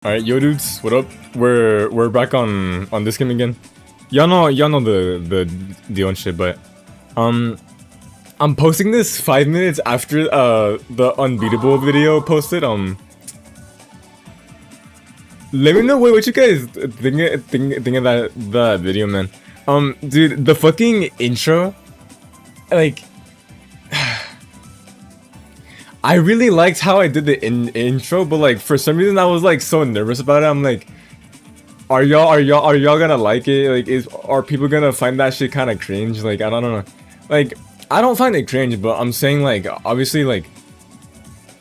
Alright, yo dudes, what up? We're back on this game again. Y'all know the deal and shit, but I'm posting this 5 minutes after the Unbeatable video posted. Let me know what you guys think of that video, man. Dude, the fucking intro, like, I really liked how I did the intro, but like for some reason I was like so nervous about it. I'm like, are y'all gonna like it? Like, are people gonna find that shit kind of cringe? Like, I don't know. Like, I don't find it cringe, but I'm saying like obviously like,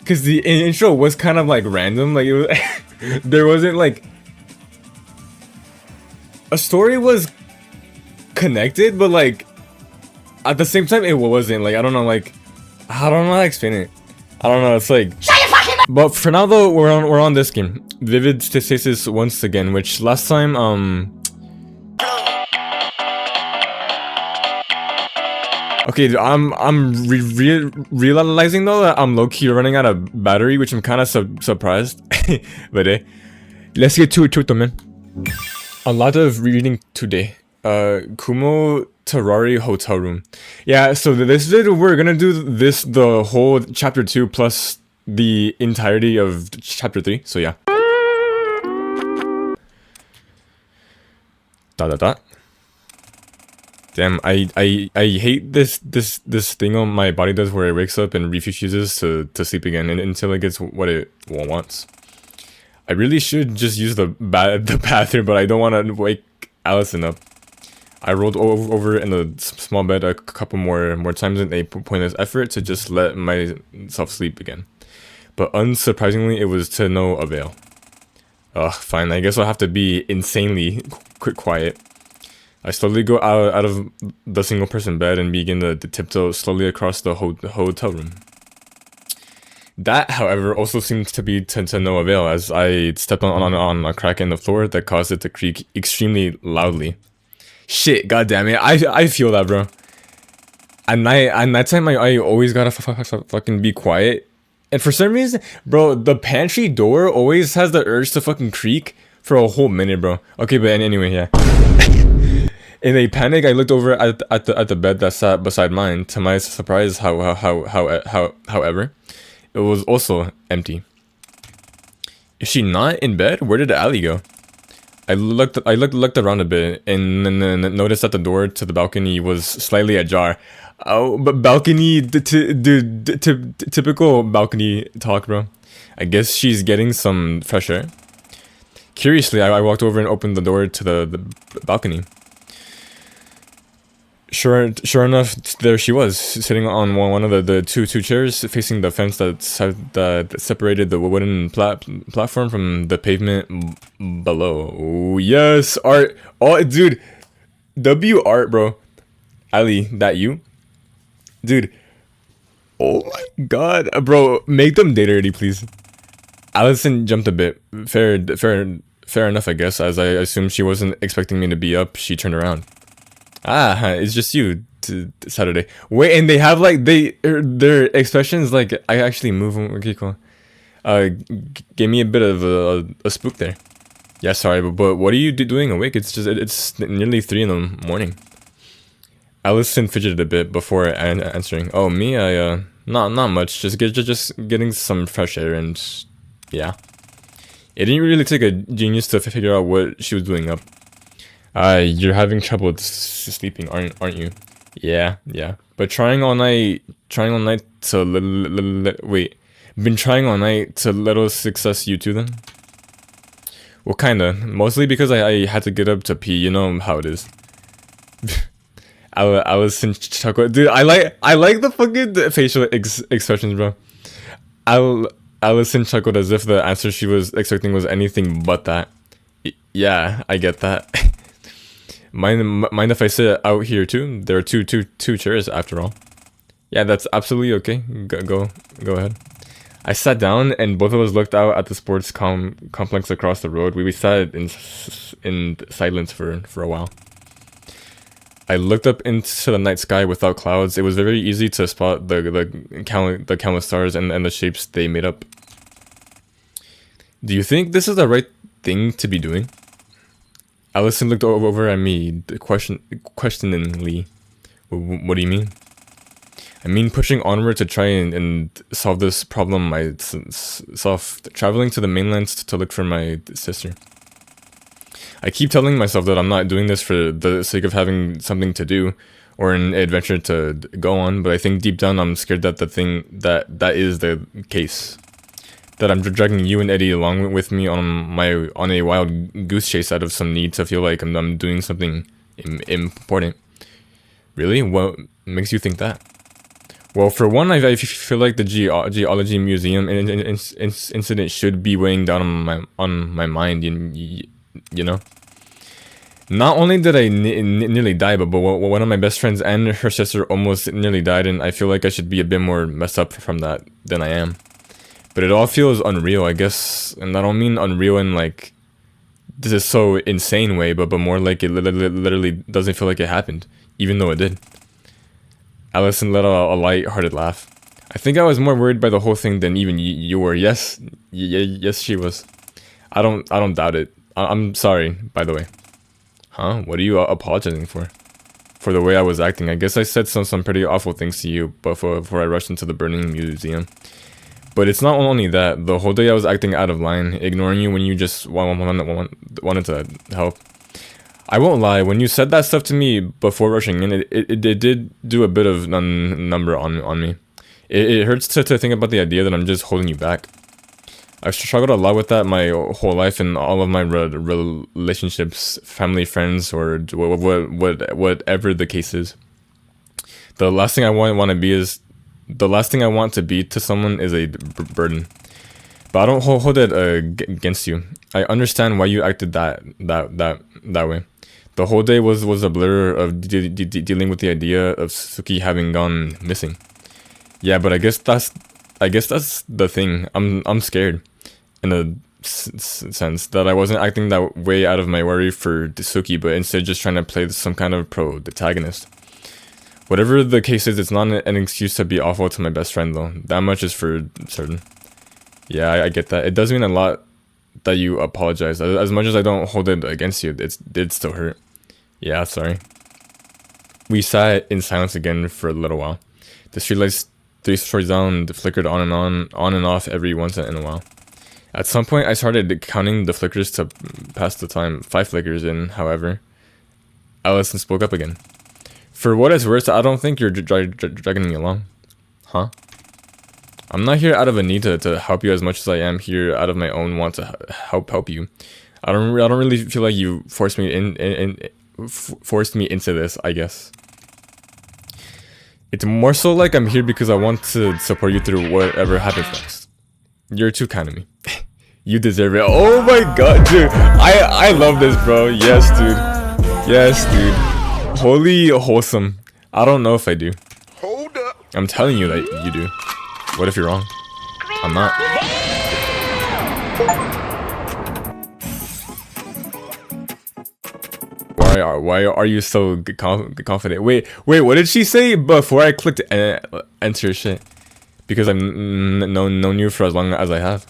cause the intro was kind of like random. Like it was, there wasn't like a story was connected, but like at the same time it wasn't. Like I don't know. Like I don't know how to explain it. I don't know, it's like... Shut your fucking mouth! But for now though, we're on this game. Vivid Stasis once again, which last time, okay, I'm realizing though that I'm low-key running out of battery, which I'm kind of surprised. But let's get to it though, man. A lot of reading today. Kumo Terrari Hotel Room. Yeah, so this video we're gonna do the whole chapter 2 plus the entirety of chapter 3. So yeah. Damn, I hate this thing on my body does where it wakes up and refuses to sleep again until it gets what it wants. I really should just use the bathroom, but I don't want to wake Allison up. I rolled over in the small bed a couple more times in a pointless effort to just let myself sleep again. But unsurprisingly, it was to no avail. Ugh, fine, I guess I'll have to be insanely quiet. I slowly go out of the single person bed and begin to tiptoe slowly across the hotel room. That, however, also seemed to be to no avail as I stepped on a crack in the floor that caused it to creak extremely loudly. Shit, goddammit, I feel that, bro. At nighttime, I always gotta fucking be quiet. And for some reason, bro, the pantry door always has the urge to fucking creak for a whole minute, bro. Okay, but anyway, yeah. In a panic, I looked over at the bed that sat beside mine. To my surprise, however, it was also empty. Is she not in bed? Where did Allie go? I looked around a bit and then noticed that the door to the balcony was slightly ajar. Oh, but balcony, dude, typical balcony talk, bro. I guess she's getting some fresh air. Curiously, I walked over and opened the door to the balcony. Sure enough, there she was, sitting on one of the two chairs facing the fence that separated the wooden platform from the pavement below. Oh, yes, art. Oh, dude. W art, bro. Ali, that you? Dude. Oh my god. Bro, make them date already, please. Allison jumped a bit. Fair enough, I guess, as I assumed she wasn't expecting me to be up. She turned around. Ah, it's just you Saturday. Wait, and they have like their expressions like I actually move. Okay, cool. Gave me a bit of a spook there. Yeah, sorry, but what are you doing awake? It's nearly 3 in the morning. Allison fidgeted a bit before answering. Oh, me, I not much. Just getting some fresh air and yeah. It didn't really take a genius to figure out what she was doing up. You're having trouble with sleeping, aren't you? Yeah. But trying all night to wait. Been trying all night to little success you too then? Well, kinda. Mostly because I had to get up to pee. You know how it is. Allison chuckled. Dude, I like the fucking facial expressions, bro. Allison chuckled as if the answer she was expecting was anything but that. Yeah, I get that. Mind if I sit out here too? There are two chairs after all. Yeah, that's absolutely okay. Go ahead. I sat down and both of us looked out at the sports complex across the road. We sat in silence for a while. I looked up into the night sky without clouds. It was very easy to spot the countless stars and the shapes they made up. Do you think this is the thing to be doing? Allison looked over at me questioningly. What do you mean? I mean pushing onward to try and solve this problem myself. Traveling to the mainland to look for my sister. I keep telling myself that I'm not doing this for the sake of having something to do or an adventure to go on, but I think deep down I'm scared that that is the case. That I'm dragging you and Eddie along with me on a wild goose chase out of some need to feel like I'm doing something important. Really? What makes you think that? Well, for one, I feel like the geology museum incident should be weighing down on my mind. You know. Not only did I nearly die, but one of my best friends and her sister almost nearly died, and I feel like I should be a bit more messed up from that than I am. But it all feels unreal, I guess, and I don't mean unreal in like this is so insane way, but more like it literally doesn't feel like it happened, even though it did. Allison let out a light-hearted laugh. I think I was more worried by the whole thing than even you were. Yes, yes, she was. I don't doubt it. I'm sorry, by the way. Huh? What are you apologizing for? For the way I was acting. I guess I said some pretty awful things to you before I rushed into the burning museum. But it's not only that. The whole day I was acting out of line, ignoring you when you just wanted to help. I won't lie, when you said that stuff to me before rushing in, it did do a bit of number on me. It hurts to think about the idea that I'm just holding you back. I've struggled a lot with that my whole life in all of my relationships, family, friends, or whatever the case is. The last thing I want to be to someone is a burden. But I don't hold it against you. I understand why you acted that way. The whole day was a blur of dealing with the idea of Suki having gone missing. Yeah, but I guess that's the thing. I'm scared, in a sense, that I wasn't acting that way out of my worry for Suki, but instead just trying to play some kind of protagonist. Whatever the case is, it's not an excuse to be awful to my best friend, though. That much is for certain. Yeah, I get that. It does mean a lot that you apologize. As much as I don't hold it against you, it did still hurt. Yeah, sorry. We sat in silence again for a little while. The streetlights 3 stories down flickered on and off every once in a while. At some point, I started counting the flickers to pass the time. 5 flickers in, however. Allison spoke up again. For what it's worth, I don't think you're dragging me along. Huh? I'm not here out of a need to help you as much as I am here out of my own want to help you. I don't really feel like you forced me into this, I guess. It's more so like I'm here because I want to support you through whatever happens next. You're too kind of me. You deserve it. Oh my god, dude. I love this, bro. Yes, dude. Yes, dude. Holy wholesome. I don't know if I do. Hold up. I'm telling you that you do. What if you're wrong? I'm not. Why are you so confident? Wait, what did she say before I clicked enter shit? Because I've known you for as long as I have.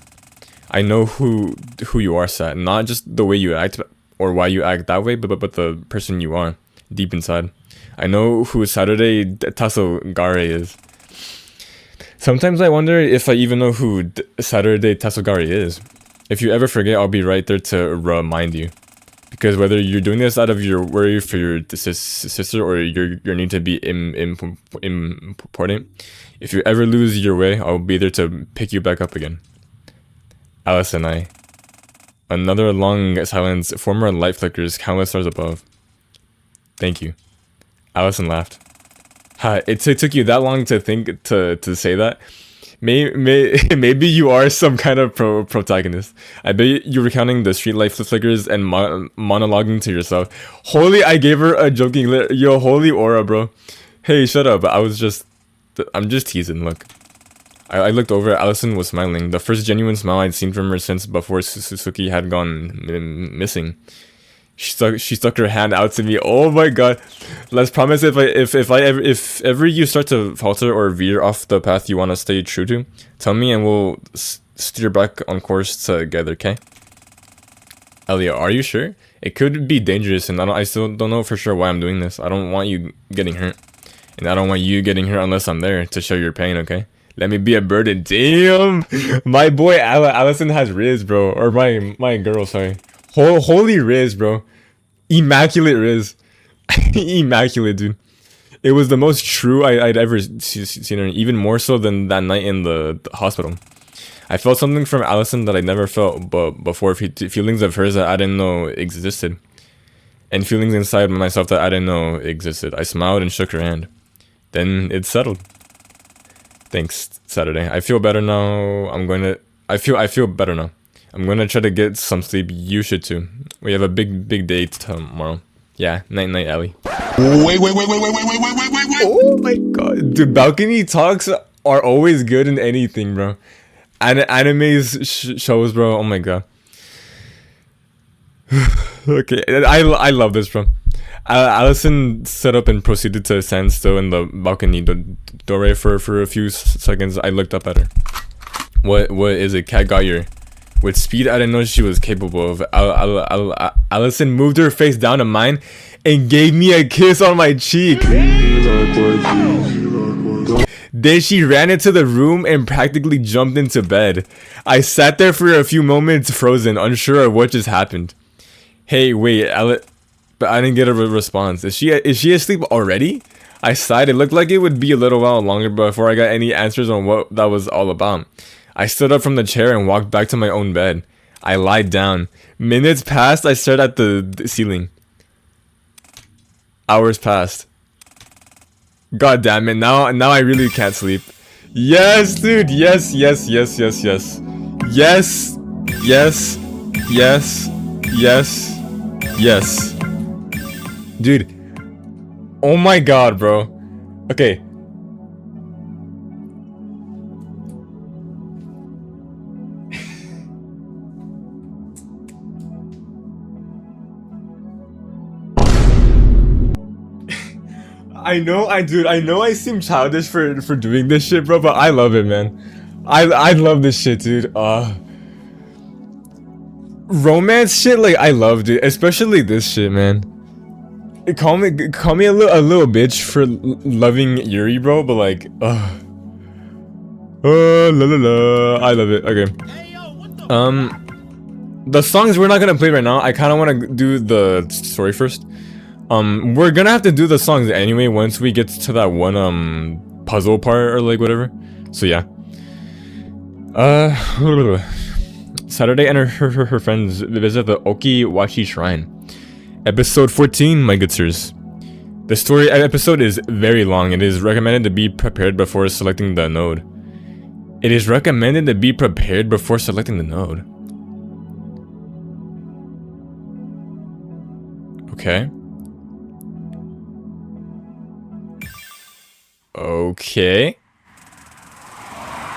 I know who you are, Sat. Not just the way you act or why you act that way, but the person you are deep inside. I know who Saturday Tasogare is. Sometimes I wonder if I even know who Saturday Tasogare is. If you ever forget, I'll be right there to remind you. Because whether you're doing this out of your worry for your sister or your need to be important, if you ever lose your way, I'll be there to pick you back up again. Alice and I. Another long silence, former light flickers, countless stars above. Thank you. Allison laughed. Ha, it took you that long to think to say that? Maybe you are some kind of protagonist. I bet you were counting the streetlight flickers and monologuing to yourself. Holy, I gave her a joking yo, holy aura, bro. Hey, shut up. I'm just teasing, look. I looked over, Allison was smiling. The first genuine smile I'd seen from her since before Suzuki had gone missing. She stuck her hand out to me. Oh my god. Let's promise if ever you start to falter or veer off the path you want to stay true to, tell me and we'll steer back on course together, okay? Elliot, are you sure? It could be dangerous, and I still don't know for sure why I'm doing this. I don't want you getting hurt. And I don't want you getting hurt unless I'm there to show your pain, okay? Let me be a burden. Damn! My boy Allison has Riz, bro. Or my girl, sorry. Holy Riz, bro. Immaculate Riz. Immaculate, dude. It was the most true I'd ever seen her, even more so than that night in the hospital. I felt something from Allison that I never felt before, feelings of hers that I didn't know existed. And feelings inside myself that I didn't know existed. I smiled and shook her hand. Then it settled. Thanks, Saturday. I feel better now. I feel better now. I'm gonna try to get some sleep. You should too. We have a big day tomorrow. Yeah, night, Ellie. Wait. Oh my god. Dude, balcony talks are always good in anything, bro. Animes, shows, bro. Oh my god. Okay, I love this, bro. Allison set up and proceeded to stand still in the balcony doorway for a few seconds. I looked up at her. What is it? Cat got your... With speed I didn't know she was capable of. Allison moved her face down to mine and gave me a kiss on my cheek. Then she ran into the room and practically jumped into bed. I sat there for a few moments frozen, unsure of what just happened. Hey, wait, but I didn't get a response. Is she asleep already? I sighed. It looked like it would be a little while longer before I got any answers on what that was all about. I stood up from the chair and walked back to my own bed. I lied down. Minutes passed. I stared at the ceiling. Hours passed. God damn it. Now I really can't sleep. Yes, dude. Yes. Yes. Dude. Oh my god, bro. Okay. I know I seem childish for doing this shit, bro, but I love it, man. I love this shit, dude. Romance shit, like, I loved it, especially this shit, man. Call me a little bitch for loving Yuri, bro, but like, la la la, I love it. Okay. The songs we're not gonna play right now. I kind of want to do the story first. We're gonna have to do the songs anyway once we get to that one puzzle part or like whatever. So yeah. Saturday and her friends visit the Okiwashi Shrine. Episode 14, my good sirs. The story episode is very long. It is recommended to be prepared before selecting the node. It is recommended to be prepared before selecting the node. Okay. Okay.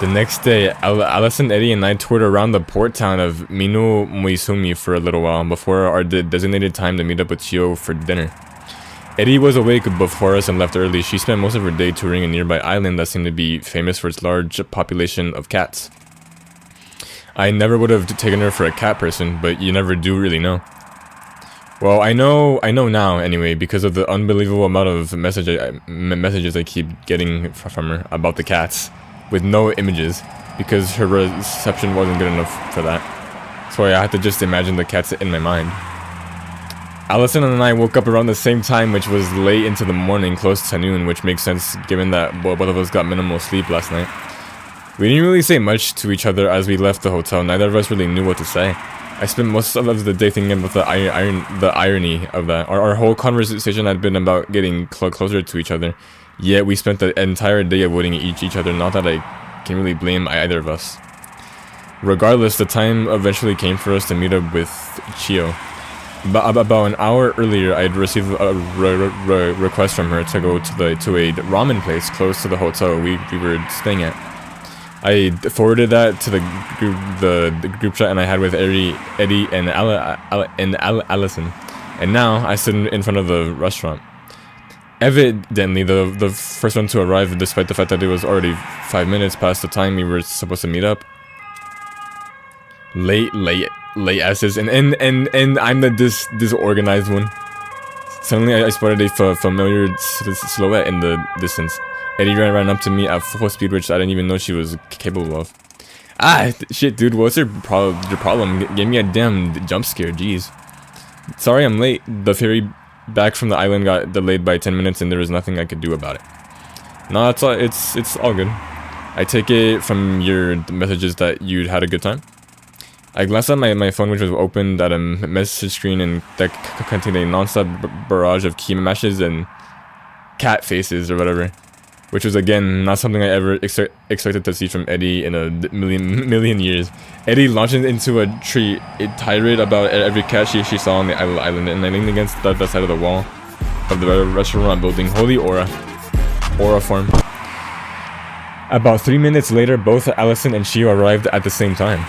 The next day, Allison, Eddie, and I toured around the port town of Mino Muizumi for a little while before our designated time to meet up with Chio for dinner. Eddie was awake before us and left early. She spent most of her day touring a nearby island that seemed to be famous for its large population of cats. I never would have taken her for a cat person, but you never do really know. Well, I know now anyway, because of the unbelievable amount of messages I keep getting from her about the cats, with no images, because her reception wasn't good enough for that. So I had to just imagine the cats in my mind. Allison and I woke up around the same time, which was late into the morning, close to noon, which makes sense given that both of us got minimal sleep last night. We didn't really say much to each other as we left the hotel. Neither of us really knew what to say. I spent most of the day thinking about the irony of that. Our whole conversation had been about getting closer to each other. Yet we spent the entire day avoiding each other. Not that I can really blame either of us. Regardless, the time eventually came for us to meet up with Chio. About an hour earlier, I had received a request from her to go to a ramen place close to the hotel we were staying at. I forwarded that to the group chat and I had with Eddie and Allison, and now I stood in front of the restaurant. Evidently, the first one to arrive, despite the fact that it was already 5 minutes past the time we were supposed to meet up. Late late asses, and I'm the disorganized one. Suddenly, I spotted a familiar silhouette in the distance. Eddie ran up to me at full speed, which I didn't even know she was capable of. Ah, shit, dude, what's your problem? Gave me a damn jump scare, jeez. Sorry I'm late. The ferry back from the island got delayed by 10 minutes and there was nothing I could do about it. No, it's all good. I take it from your messages that you'd had a good time. I glanced at my phone, which was opened at a message screen and that contained a non-stop barrage of key matches and cat faces or whatever. Which was, again, not something I ever expected to see from Eddie in a million years. Eddie launched into a tree, a tirade about every cat she saw on the island, and I leaned against the side of the wall of the restaurant building. Holy aura. Aura form. About 3 minutes later, both Allison and Shio arrived at the same time.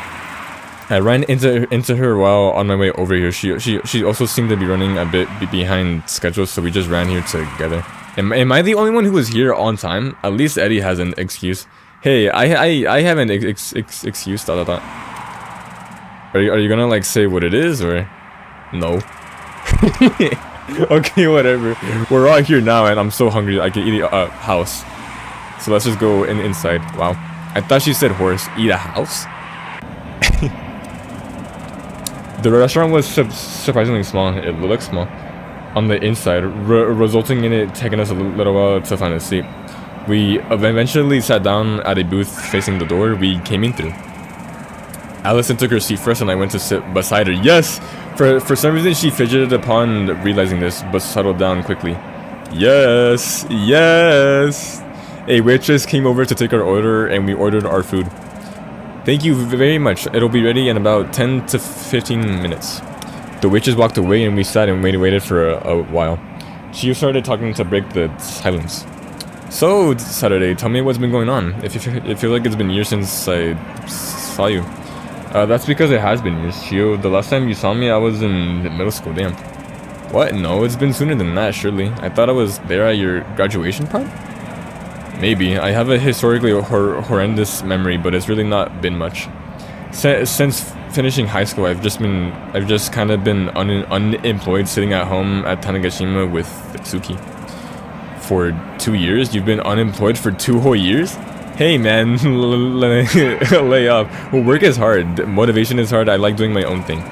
I ran into her while on my way over here. She also seemed to be running a bit behind schedule, so we just ran here together. Am I the only one who was here on time? At least Eddie has an excuse. Hey, I have an excuse. ... Are you gonna like say what it is or no? Okay, whatever. We're all here now, and I'm so hungry I can eat a house. So let's just go inside. Wow, I thought she said horse. Eat a house. The restaurant was surprisingly small. It looked small on the inside, resulting in it taking us a little while to find a seat. We eventually sat down at a booth facing the door we came in through. Allison took her seat first and I went to sit beside her. Yes! For some reason she fidgeted upon realizing this, but settled down quickly. Yes! Yes! A waitress came over to take our order and we ordered our food. Thank you very much. It'll be ready in about 10 to 15 minutes. The waitress walked away and we sat and waited for a while. She started talking to break the silence. So, Saturday, tell me what's been going on. It feels like it's been years since I saw you. That's because it has been years, Shio. The last time you saw me, I was in middle school, damn. What? No, it's been sooner than that, surely. I thought I was there at your graduation prom? Maybe. I have a historically horrendous memory, but it's really not been much. Since finishing high school, I've just kind of been unemployed, sitting at home at Tanegashima with Suki. For 2 years? You've been unemployed for 2 whole years? Hey man, lay off. Well, work is hard. Motivation is hard. I like doing my own thing.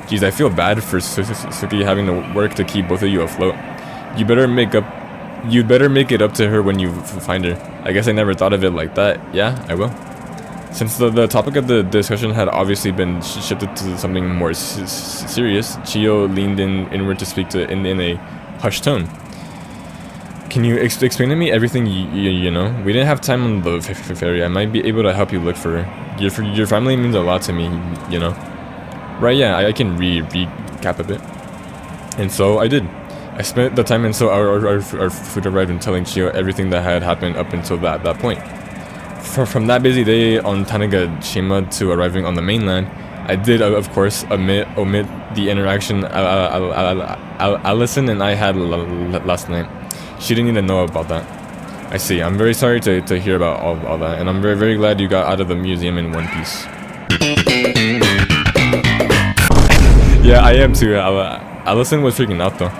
Jeez, I feel bad for Suki having to work to keep both of you afloat. You'd better make it up to her when you find her. I guess I never thought of it like that. Yeah, I will. Since the topic of the discussion had obviously been shifted to something more serious, Chio leaned inward to speak in a hushed tone. Can you explain to me everything you know? We didn't have time on the ferry. I might be able to help you look for her. Your family means a lot to me, you know? Right, yeah, I can recap a bit. And so I did. I spent the time until our food arrived and telling Chio everything that had happened up until that point. From that busy day on Tanegashima to arriving on the mainland, I did, of course, omit the interaction Allison and I had last night. She didn't even know about that. I see. I'm very sorry to hear about all that, and I'm very, very glad you got out of the museum in one piece. Yeah, I am too. Allison was freaking out though.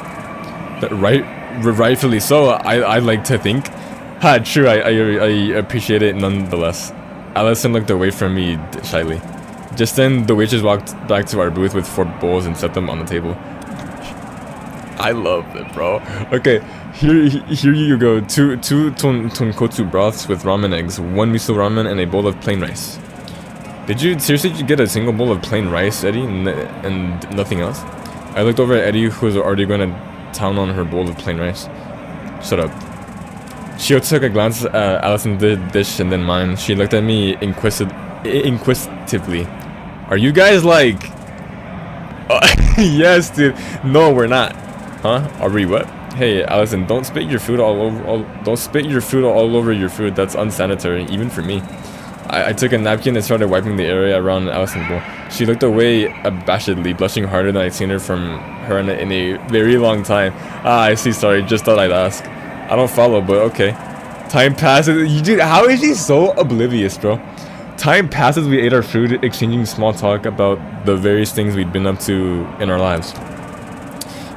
But rightfully so, I like to think. Ha, true, I appreciate it nonetheless. Allison looked away from me shyly. Just then, the waitress walked back to our booth with 4 bowls and set them on the table. I love it, bro. Okay, here you go. 2 tonkotsu broths with ramen eggs, 1 miso ramen, and a bowl of plain rice. Did you seriously get a single bowl of plain rice, Eddie, and nothing else? I looked over at Eddie, who was already going to town on her bowl of plain rice. Shut up. Shio took a glance at Allison's dish and then mine. She looked at me inquisitively. Are you guys like... Yes, dude. No, we're not. Huh? Are we what? Hey, Allison, don't spit your food all over your food. That's unsanitary, even for me. I took a napkin and started wiping the area around Allison's bowl. She looked away abashedly, blushing harder than I'd seen her from her in a very long time. Ah, I see. Sorry, just thought I'd ask. I don't follow, but okay. Time passes. Dude, how is she so oblivious, bro? Time passes, we ate our food, exchanging small talk about the various things we'd been up to in our lives.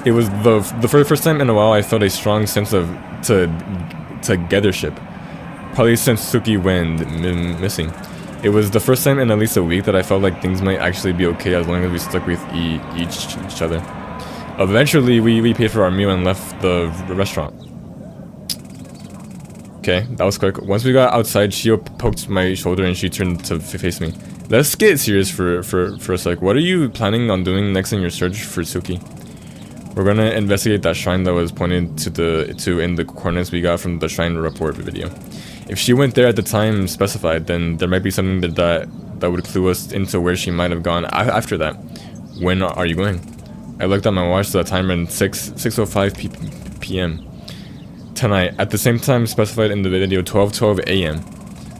It was the first time in a while I felt a strong sense of togethership. Probably since Suki went missing. It was the first time in at least a week that I felt like things might actually be okay as long as we stuck with each other. Eventually, we paid for our meal and left the restaurant. Okay, that was quick. Once we got outside, Shio poked my shoulder and she turned to face me. Let's get serious for a sec. What are you planning on doing next in your search for Suki? We're gonna investigate that shrine that was pointed to in the coordinates we got from the shrine report video. If she went there at the time specified, then there might be something that would clue us into where she might have gone after that. When are you going? I looked at my watch, the timer, and 6:05 p.m. tonight, at the same time specified in the video, 12:12 a.m.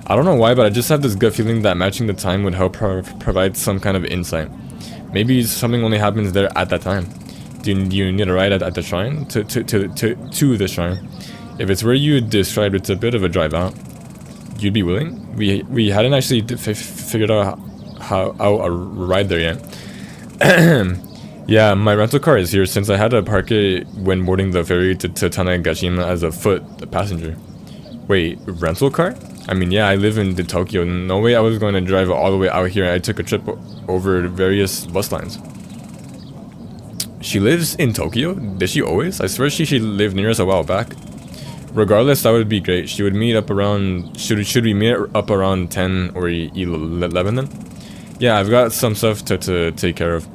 I don't know why, but I just have this gut feeling that matching the time would help provide some kind of insight. Maybe something only happens there at that time. Do you need a ride at the shrine? To the shrine? If it's where you described, it's a bit of a drive out. You'd be willing? We hadn't actually figured out how a ride there yet. Yeah, my rental car is here since I had to park it when boarding the ferry to Tanegashima as a foot passenger. Wait, rental car? I mean, yeah, I live in Tokyo. No way I was going to drive all the way out here. I took a trip over various bus lines. She lives in Tokyo? Did she always? I swear she lived near us a while back. Regardless, that would be great. She would meet up around... Should we meet up around 10 or 11 then? Yeah, I've got some stuff to take care of.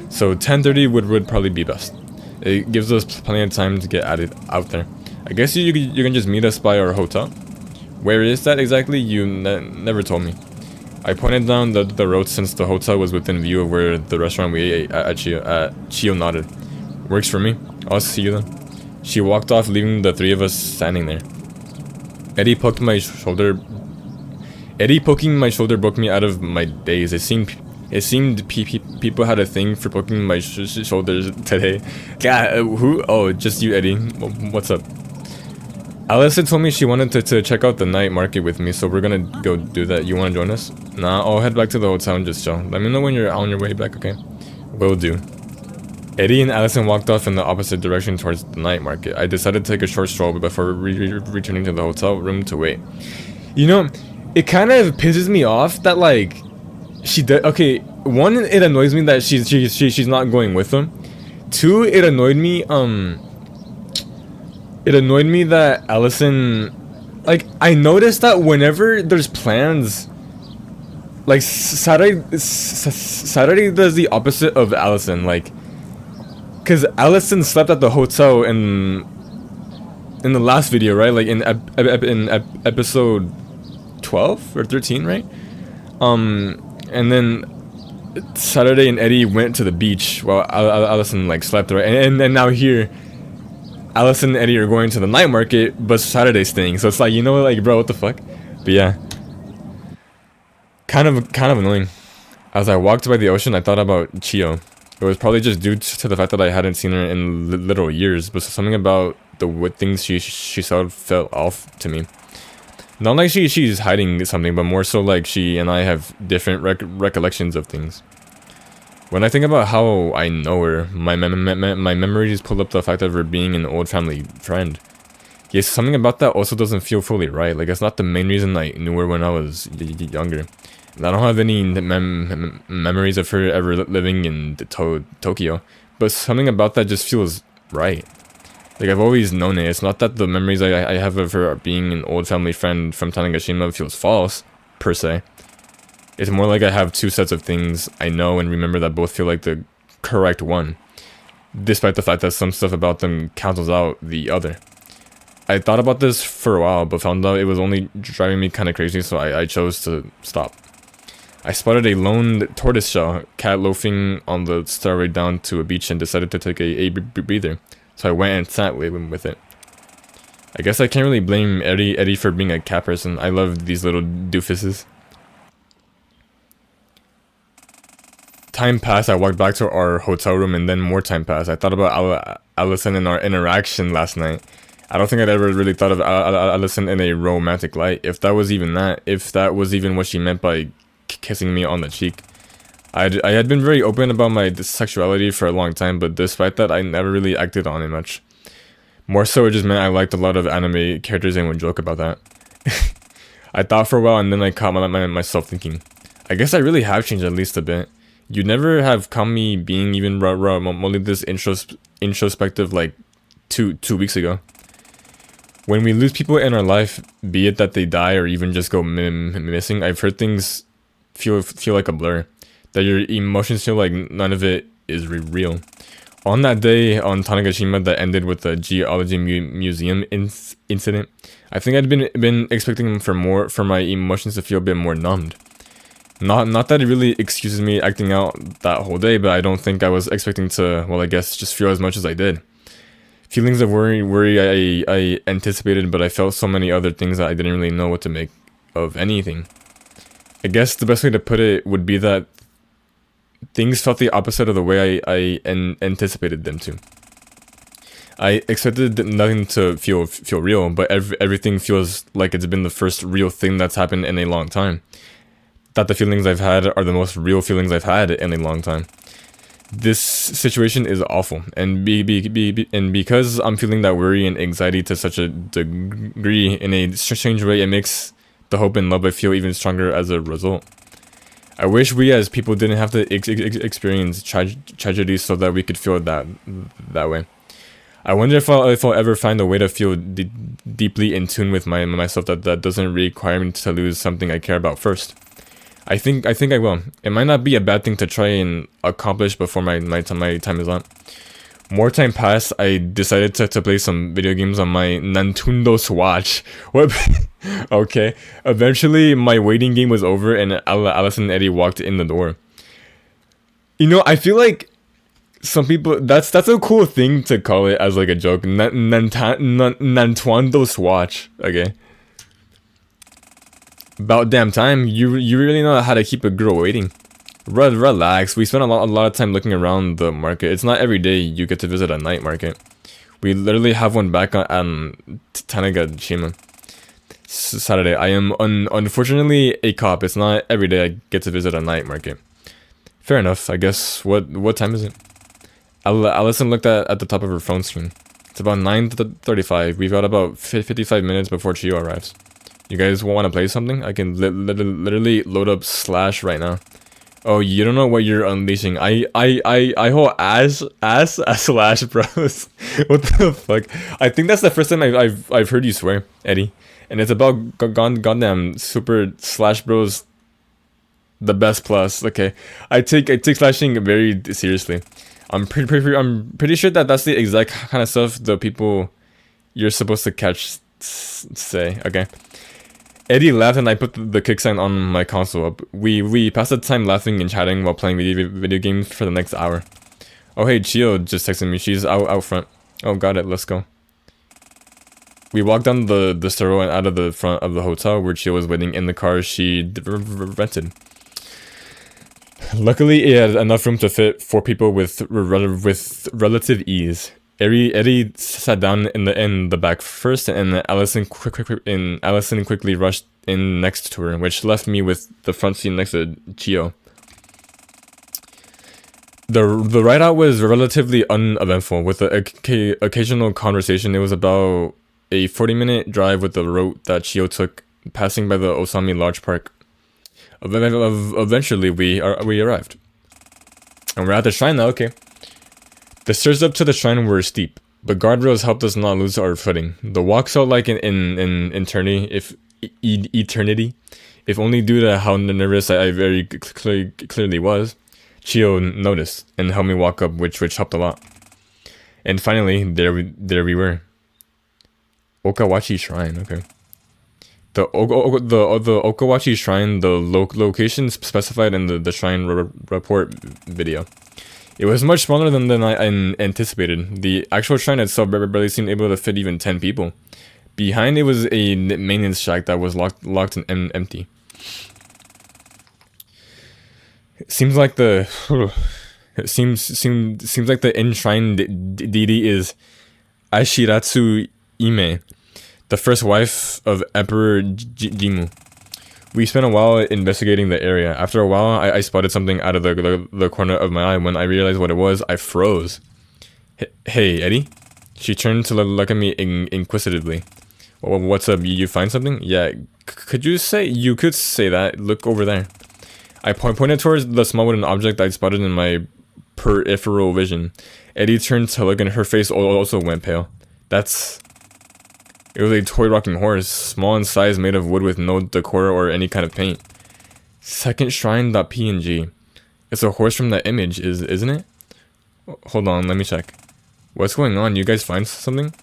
So 10:30 would probably be best. It gives us plenty of time to get out there. I guess you can just meet us by our hotel. Where is that exactly? You never told me. I pointed down the road since the hotel was within view of where the restaurant we ate at Chio nodded. Works for me. I'll see you then. She walked off, leaving the three of us standing there. Eddie poking my shoulder broke me out of my daze. It seemed people had a thing for poking my shoulders today. God, who? Oh, just you, Eddie. What's up? Allison told me she wanted to check out the night market with me, so we're gonna go do that. You wanna join us? Nah, I'll head back to the hotel and just chill. Let me know when you're on your way back, okay? Will do. Eddie and Allison walked off in the opposite direction towards the night market. I decided to take a short stroll before returning to the hotel room to wait. You know, it kind of pisses me off that, like, she did. Okay, one, it annoys me that she's not going with them. Two, it annoyed me. It annoyed me that Allison, like, I noticed that whenever there's plans, like Saturday does the opposite of Allison, like. Cause Allison slept at the hotel in the last video, right? Like in episode 12 or 13, right? And then Saturday and Eddie went to the beach while Allison like slept, right? And now here, Allison and Eddie are going to the night market, but Saturday's staying. So it's like, you know, like, bro, what the fuck? But yeah, kind of annoying. As I walked by the ocean, I thought about Chio. It was probably just due to the fact that I hadn't seen her in literal years, but something about the things she said felt off to me. Not like she's hiding something, but more so like she and I have different recollections of things. When I think about how I know her, my memories pull up the fact of her being an old family friend. Yes, something about that also doesn't feel fully right. Like, it's not the main reason I knew her when I was younger. I don't have any memories of her ever living in Tokyo, but something about that just feels right. Like, I've always known it. It's not that the memories I have of her being an old family friend from Tanegashima feels false, per se. It's more like I have two sets of things I know and remember that both feel like the correct one, despite the fact that some stuff about them cancels out the other. I thought about this for a while, but found out it was only driving me kind of crazy, so I chose to stop. I spotted a lone tortoiseshell cat loafing on the stairway down to a beach and decided to take a breather, so I went and sat with it. I guess I can't really blame Eddie for being a cat person. I love these little doofuses. Time passed, I walked back to our hotel room, and then more time passed. I thought about Allison and our interaction last night. I don't think I'd ever really thought of Allison in a romantic light, if that was even that, if that was even what she meant by kissing me on the cheek. I had been very open about my sexuality for a long time, but despite that, I never really acted on it much. More so, it just meant I liked a lot of anime characters and would joke about that. I thought for a while, and then I caught myself thinking, I guess I really have changed at least a bit. You never have caught me being even remotely this introspective like two weeks ago. When we lose people in our life, be it that they die or even just go missing, I've heard things feel like a blur. That your emotions feel like none of it is real. On that day on Tanegashima that ended with the geology museum incident, I think I'd been expecting for my emotions to feel a bit more numbed. Not that it really excuses me acting out that whole day, but I don't think I was expecting to, well, I guess just feel as much as I did. Feelings of worry I anticipated, but I felt so many other things that I didn't really know what to make of anything. I guess the best way to put it would be that things felt the opposite of the way I anticipated them to. I expected nothing to feel real, but everything feels like it's been the first real thing that's happened in a long time. That the feelings I've had are the most real feelings I've had in a long time. This situation is awful, and because I'm feeling that worry and anxiety to such a degree in a strange way, it makes the hope and love I feel even stronger as a result. I wish we as people didn't have to experience tragedy so that we could feel that way. I wonder if I'll ever find a way to feel deeply in tune with myself that doesn't require me to lose something I care about first. I think I will. It might not be a bad thing to try and accomplish before my time is up. More time passed, I decided to play some video games on my Nintendo Switch. What? Okay. Eventually, my waiting game was over and Allison and Eddie walked in the door. You know, I feel like some people, that's a cool thing to call it as like a joke. Nintendo Switch. Okay. About damn time, you really know how to keep a girl waiting. Relax, we spent a lot of time looking around the market. It's not every day you get to visit a night market. We literally have one back on Tanegashima Saturday. I am unfortunately a cop. It's not every day I get to visit a night market. Fair enough, I guess. What time is it? Allison looked at the top of her phone screen. It's about 9:35. We've got about 55 minutes before Chio arrives. You guys want to play something? I can literally load up Slash right now. Oh, you don't know what you're unleashing. I hold ass Slash, bros. What the fuck? I think that's the first time I've heard you swear, Eddie. And it's about goddamn Super Slash Bros. The best plus. Okay, I take slashing very seriously. I'm pretty sure that that's the exact kind of stuff the people you're supposed to catch say. Okay. Eddie laughed and I put the kick sign on my console up. We passed the time laughing and chatting while playing video games for the next hour. Oh hey, Chio just texted me. She's out front. Oh, got it. Let's go. We walked down the stairwell and out of the front of the hotel where Chio was waiting in the car she rented. Luckily, it had enough room to fit 4 people with relative ease. Eddie sat down in the back first, and Allison quickly rushed in next to her, which left me with the front seat next to Chio. The ride out was relatively uneventful, with the occasional conversation. It was about a 40-minute drive with the route that Chio took, passing by the Osami Lodge Park. Eventually, we arrived, and we're at the shrine now. Okay. The stairs up to the shrine were steep, but guardrails helped us not lose our footing. The walk felt like an eternity, if only due to how nervous I very clearly was. Chio noticed and helped me walk up, which helped a lot. And finally, there we were. Okawachi Shrine. Okay. The Okawachi Shrine, the location specified in the shrine report video. It was much smaller than I anticipated. The actual shrine itself barely seemed able to fit even 10 people. Behind it was a maintenance shack that was locked and empty. Seems like the enshrined deity is Ashiratsu Ime, the first wife of Emperor Jimu. We spent a while investigating the area. After a while, I spotted something out of the corner of my eye. When I realized what it was, I froze. Hey, Eddie? She turned to look at me inquisitively. Well, what's up? You find something? Yeah, could you could say that. Look over there. I pointed towards the small wooden object I'd spotted in my peripheral vision. Eddie turned to look and her face also went pale. It was a toy rocking horse, small in size, made of wood with no decor or any kind of paint. Second shrine.png. It's a horse from that image, isn't it? Hold on, let me check. What's going on? You guys find something?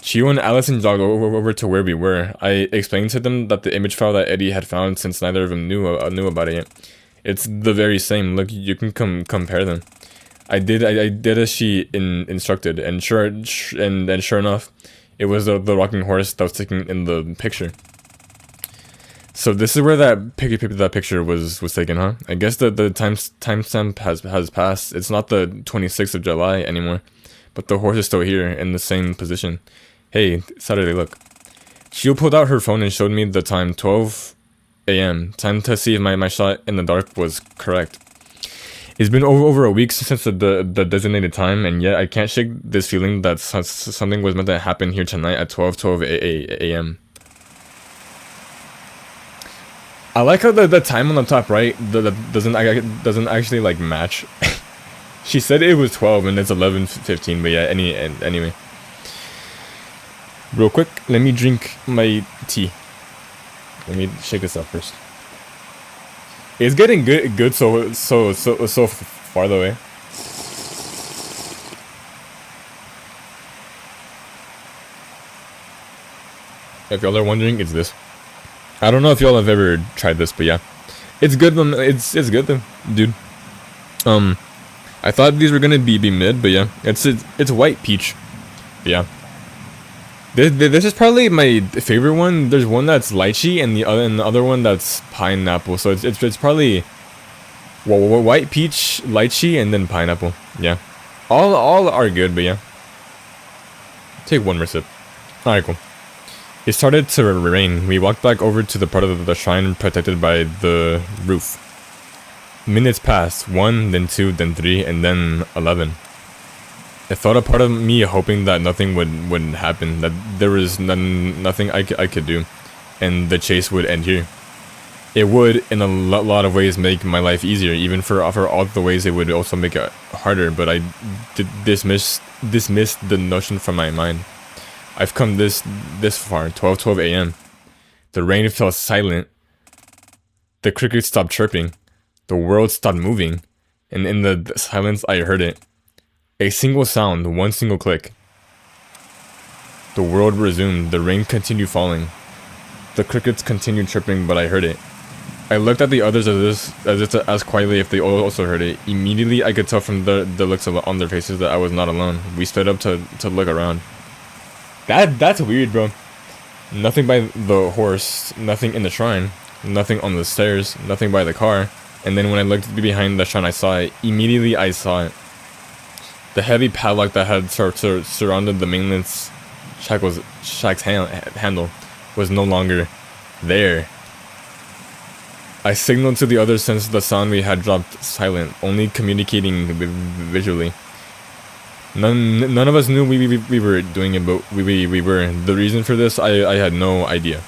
Chio and Allison jogged over to where we were. I explained to them that the image file that Eddie had found, since neither of them knew about it yet. It's the very same. Look, you can compare them. I did as she instructed, and sure enough, it was the rocking horse that was taken in the picture. So this is where that picture was taken, huh? I guess the timestamp has passed. It's not the 26th of July anymore, but the horse is still here in the same position. Hey, Saturday, look. She pulled out her phone and showed me the time, 12 a.m. Time to see if my shot in the dark was correct. It's been over a week since the designated time, and yet I can't shake this feeling that something was meant to happen here tonight at 12 a.m. I like how the time on the top right doesn't actually like match. She said it was 12 and it's 11:15, but yeah, anyway. Real quick, let me drink my tea. Let me shake this up first. It's getting good so far the way. If y'all are wondering, it's this. I don't know if y'all have ever tried this, but yeah, it's good. It's good though, dude. I thought these were gonna be mid, but yeah, it's white peach. But yeah. This is probably my favorite one. There's one that's lychee and the other one that's pineapple. So it's probably white peach, lychee, and then pineapple. Yeah, all are good, but yeah. Take one more sip. Alright, cool. It started to rain. We walked back over to the part of the shrine protected by the roof. Minutes passed. 1, then 2, then 3, and then 11. I felt a part of me hoping that nothing would happen, that there was nothing I could do, and the chase would end here. It would, in a lot of ways, make my life easier, even for all the ways it would also make it harder, but I dismissed the notion from my mind. I've come this far, 12 a.m. The rain fell silent. The crickets stopped chirping. The world stopped moving, and in the silence I heard it. A single sound, one single click. The world resumed, the rain continued falling. The crickets continued chirping, but I heard it. I looked at the others as if to ask quietly if they also heard it. Immediately I could tell from the looks on their faces that I was not alone. We stood up to look around. That's weird, bro. Nothing by the horse, nothing in the shrine, nothing on the stairs, nothing by the car. And then when I looked behind the shrine, I saw it. Immediately I saw it. The heavy padlock that had surrounded the maintenance shack's handle was no longer there. I signaled to the others since the sound we had dropped silent, only communicating visually. None of us knew we were doing it, but we were. The reason for this, I had no idea.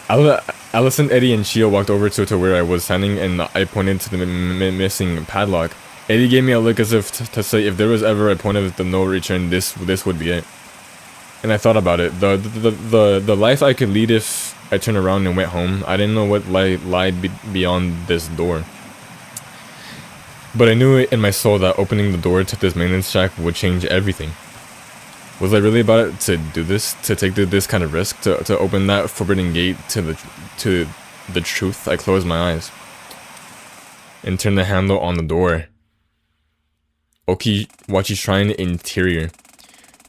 Allison, Eddie, and Shio walked over to where I was standing, and I pointed to the missing padlock. Eddie gave me a look as if to say if there was ever a point of the no return, this would be it. And I thought about it. The life I could lead if I turned around and went home. I didn't know what lied beyond this door. But I knew in my soul that opening the door to this maintenance shack would change everything. Was I really about it to do this? To take this kind of risk? To open that forbidden gate to the truth? I closed my eyes and turned the handle on the door. Okiwachi Shrine interior.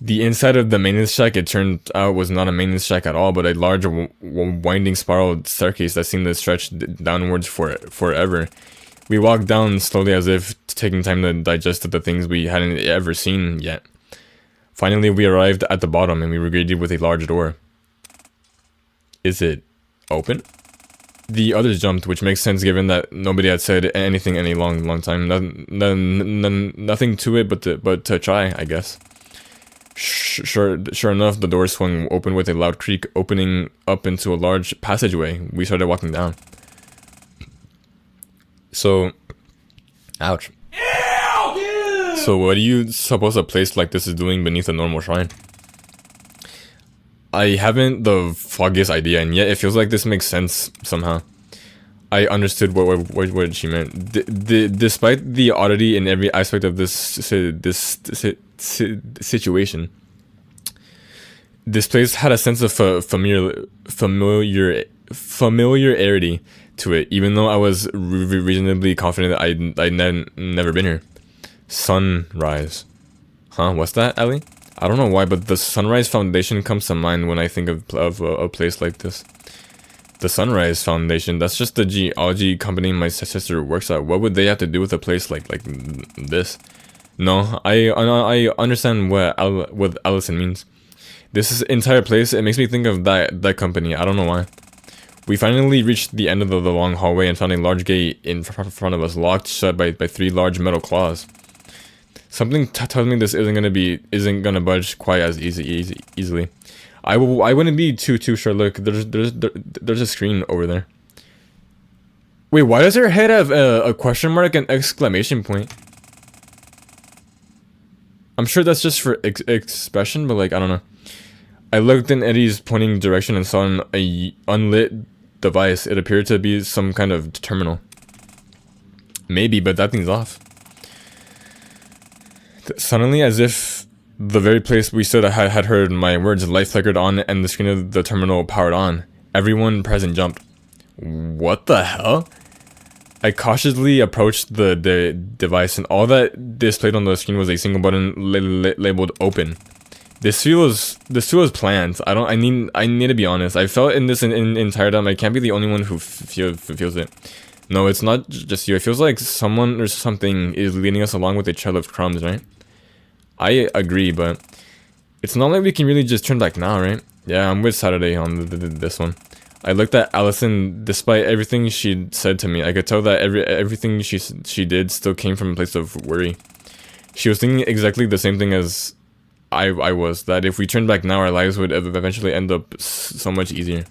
The inside of the maintenance shack, it turned out, was not a maintenance shack at all, but a large winding spiral staircase that seemed to stretch downwards forever. We walked down slowly as if taking time to digest the things we hadn't ever seen yet. Finally, we arrived at the bottom and we were greeted with a large door. Is it open? The others jumped, which makes sense given that nobody had said anything in a long time. Nothing to it but to try, I guess. Sure enough, the door swung open with a loud creak, opening up into a large passageway. We started walking down. So, ouch. Ew! So what do you suppose a place like this is doing beneath a normal shrine? I haven't the foggiest idea, and yet it feels like this makes sense somehow. I understood what she meant. Despite the oddity in every aspect of this situation, this place had a sense of familiarity to it, even though I was reasonably confident that I'd never been here. Sunrise. Huh? What's that, Ellie? I don't know why, but the Sunrise Foundation comes to mind when I think of a place like this. The Sunrise Foundation, that's just the geology company my sister works at. What would they have to do with a place like this? No, I understand what Allison means. This entire place, it makes me think of that company. I don't know why. We finally reached the end of the long hallway and found a large gate in front of us, locked shut by 3 large metal claws. Something tells me this isn't gonna budge quite as easily. I wouldn't be too sure. Look, there's a screen over there. Wait, why does her head have a question mark and exclamation point? I'm sure that's just for expression, but like, I don't know. I looked in Eddie's pointing direction and saw an unlit device. It appeared to be some kind of terminal. Maybe, but that thing's off. Suddenly, as if the very place we stood had heard my words, light flickered on and the screen of the terminal powered on. Everyone present jumped. What the hell? I cautiously approached the device, and all that displayed on the screen was a single button labeled open. This feels planned. I need to be honest. I felt in this entire time. I can't be the only one who feels it. No, it's not just you. It feels like someone or something is leading us along with a trail of crumbs, right? I agree, but it's not like we can really just turn back now, right? Yeah, I'm with Saturday on this one. I looked at Allison. Despite everything she said to me, I could tell that everything she did still came from a place of worry. She was thinking exactly the same thing as I was, that if we turned back now, our lives would eventually end up so much easier.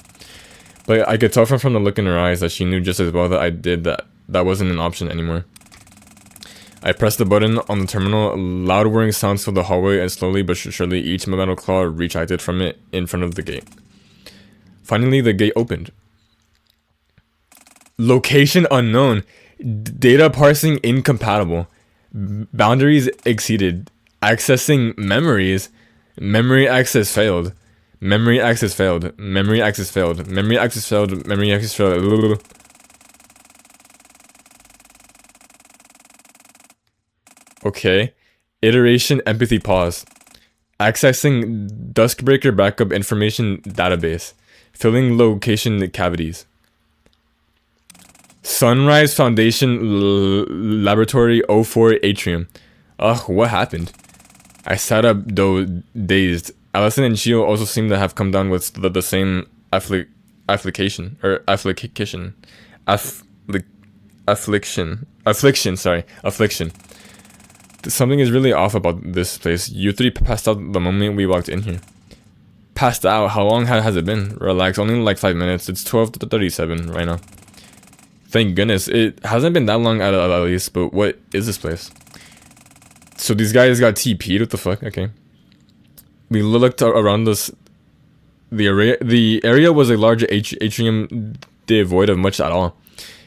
But I could tell from the look in her eyes that she knew just as well that I did that wasn't an option anymore. I pressed the button on the terminal. Loud whirring sounds filled the hallway, and slowly but surely each metal claw retracted from it in front of the gate. Finally, the gate opened. Location unknown. Data parsing incompatible. Boundaries exceeded. Accessing memories. Memory access failed. Memory access failed. Memory access failed. Memory access failed. Memory access failed. Okay. Iteration empathy pause. Accessing Duskbreaker backup information database. Filling location cavities. Sunrise Foundation Laboratory 04 Atrium. Ugh, what happened? I sat up, though dazed. Allison and Shio also seemed to have come down with the same affliction. Something is really off about this place. You 3 passed out the moment we walked in here. Passed out? How long has it been? Relax, only like 5 minutes. It's 12:37 right now. Thank goodness. It hasn't been that long at least, but what is this place? So these guys got TP'd? What the fuck? Okay. We looked around us. The area was a large atrium devoid of much at all.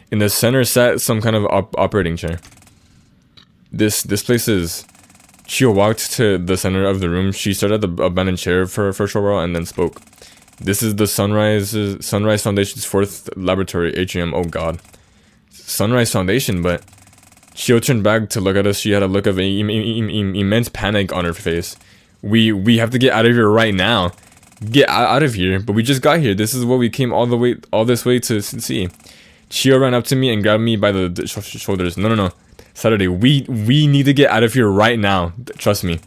In the center sat some kind of operating chair. This place is... Chio walked to the center of the room. She stared at the abandoned chair for a short while and then spoke. This is the Sunrise Foundation's 4th laboratory atrium. Oh god. Sunrise Foundation, but... Chio turned back to look at us. She had a look of immense panic on her face. We have to get out of here right now. Get out of here. But we just got here. This is what we came all this way to see. Chio ran up to me and grabbed me by the shoulders. No. Saturday, we need to get out of here right now. Trust me.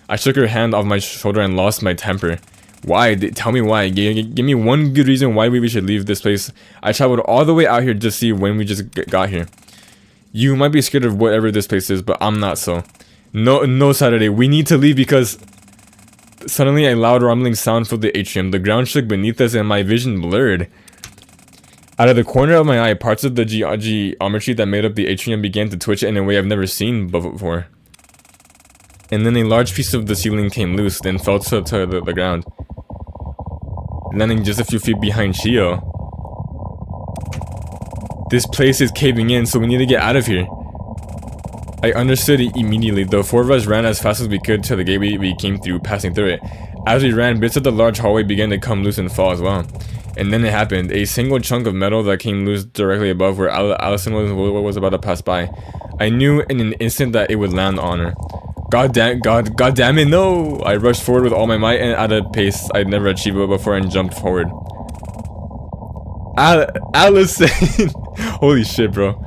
I shook her hand off my shoulder and lost my temper. Why? Tell me why. Give me one good reason why we should leave this place. I traveled all the way out here to see when we just got here. You might be scared of whatever this place is, but I'm not so. No, Saturday. We need to leave because... Suddenly, a loud rumbling sound filled the atrium. The ground shook beneath us and my vision blurred. Out of the corner of my eye, parts of the geometry that made up the atrium began to twitch in a way I've never seen before. And then a large piece of the ceiling came loose, then fell to the ground, landing just a few feet behind Shio. This place is caving in, so we need to get out of here. I understood it immediately. The four of us ran as fast as we could to the gate we came through, passing through it. As we ran, bits of the large hallway began to come loose and fall as well. And then it happened. A single chunk of metal that came loose directly above where Allison was about to pass by. I knew in an instant that it would land on her. God damn it, no! I rushed forward with all my might and at a pace I'd never achieved before and jumped forward. Allison! Holy shit, bro.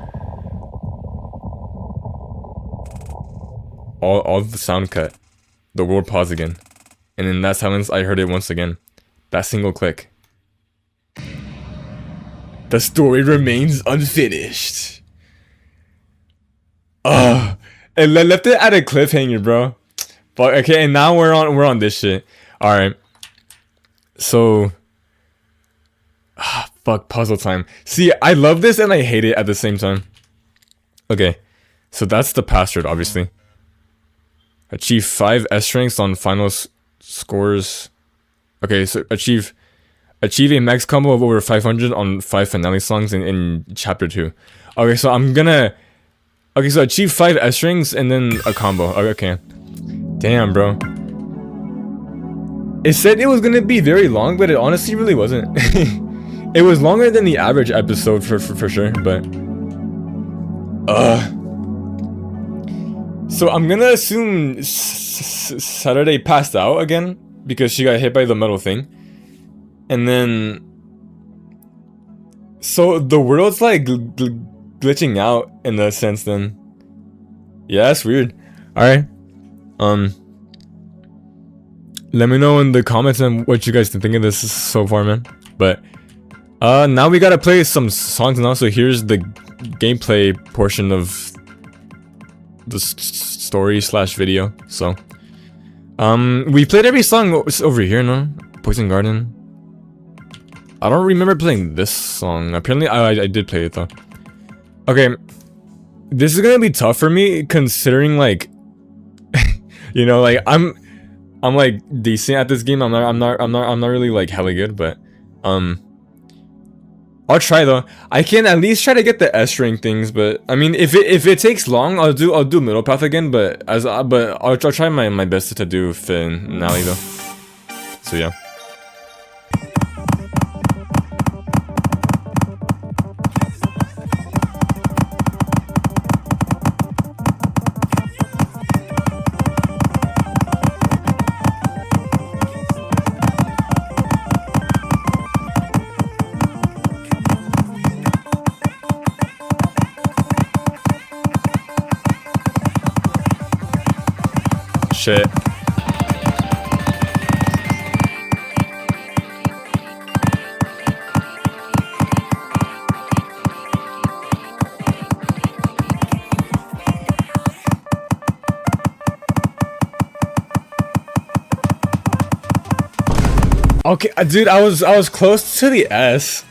All the sound cut. The world paused again. And in that silence, I heard it once again. That single click. The story remains unfinished. It left it at a cliffhanger, bro. But okay, and now we're on this shit. All right. So, fuck, puzzle time. See, I love this and I hate it at the same time. Okay, so that's the password, obviously. Achieve 5 S ranks on final scores. Okay, so achieve a max combo of over 500 on 5 finale songs in chapter 2. Okay, so I'm gonna... Okay, so achieve 5 S rings and then a combo. Okay. Damn, bro. It said it was gonna be very long, but it honestly really wasn't. It was longer than the average episode for sure, but... So I'm gonna assume Saturday passed out again because she got hit by the metal thing. And then... So the world's like glitching out in a sense then. Yeah, that's weird. Alright. Let me know in the comments and what you guys think of this so far, man. But now we gotta play some songs now, so here's the gameplay portion of the story slash video. So we played every song over here, no? Poison Garden. I don't remember playing this song. Apparently I did play it though. Okay, this is gonna be tough for me considering like you know, like I'm like decent at this game. I'm not really like hella good, but I'll try though. I can at least try to get the S rank things, but I mean if it takes long, I'll do middle path again, but I'll try my best to do finale though. So yeah. Shit. Okay, dude, I was close to the S.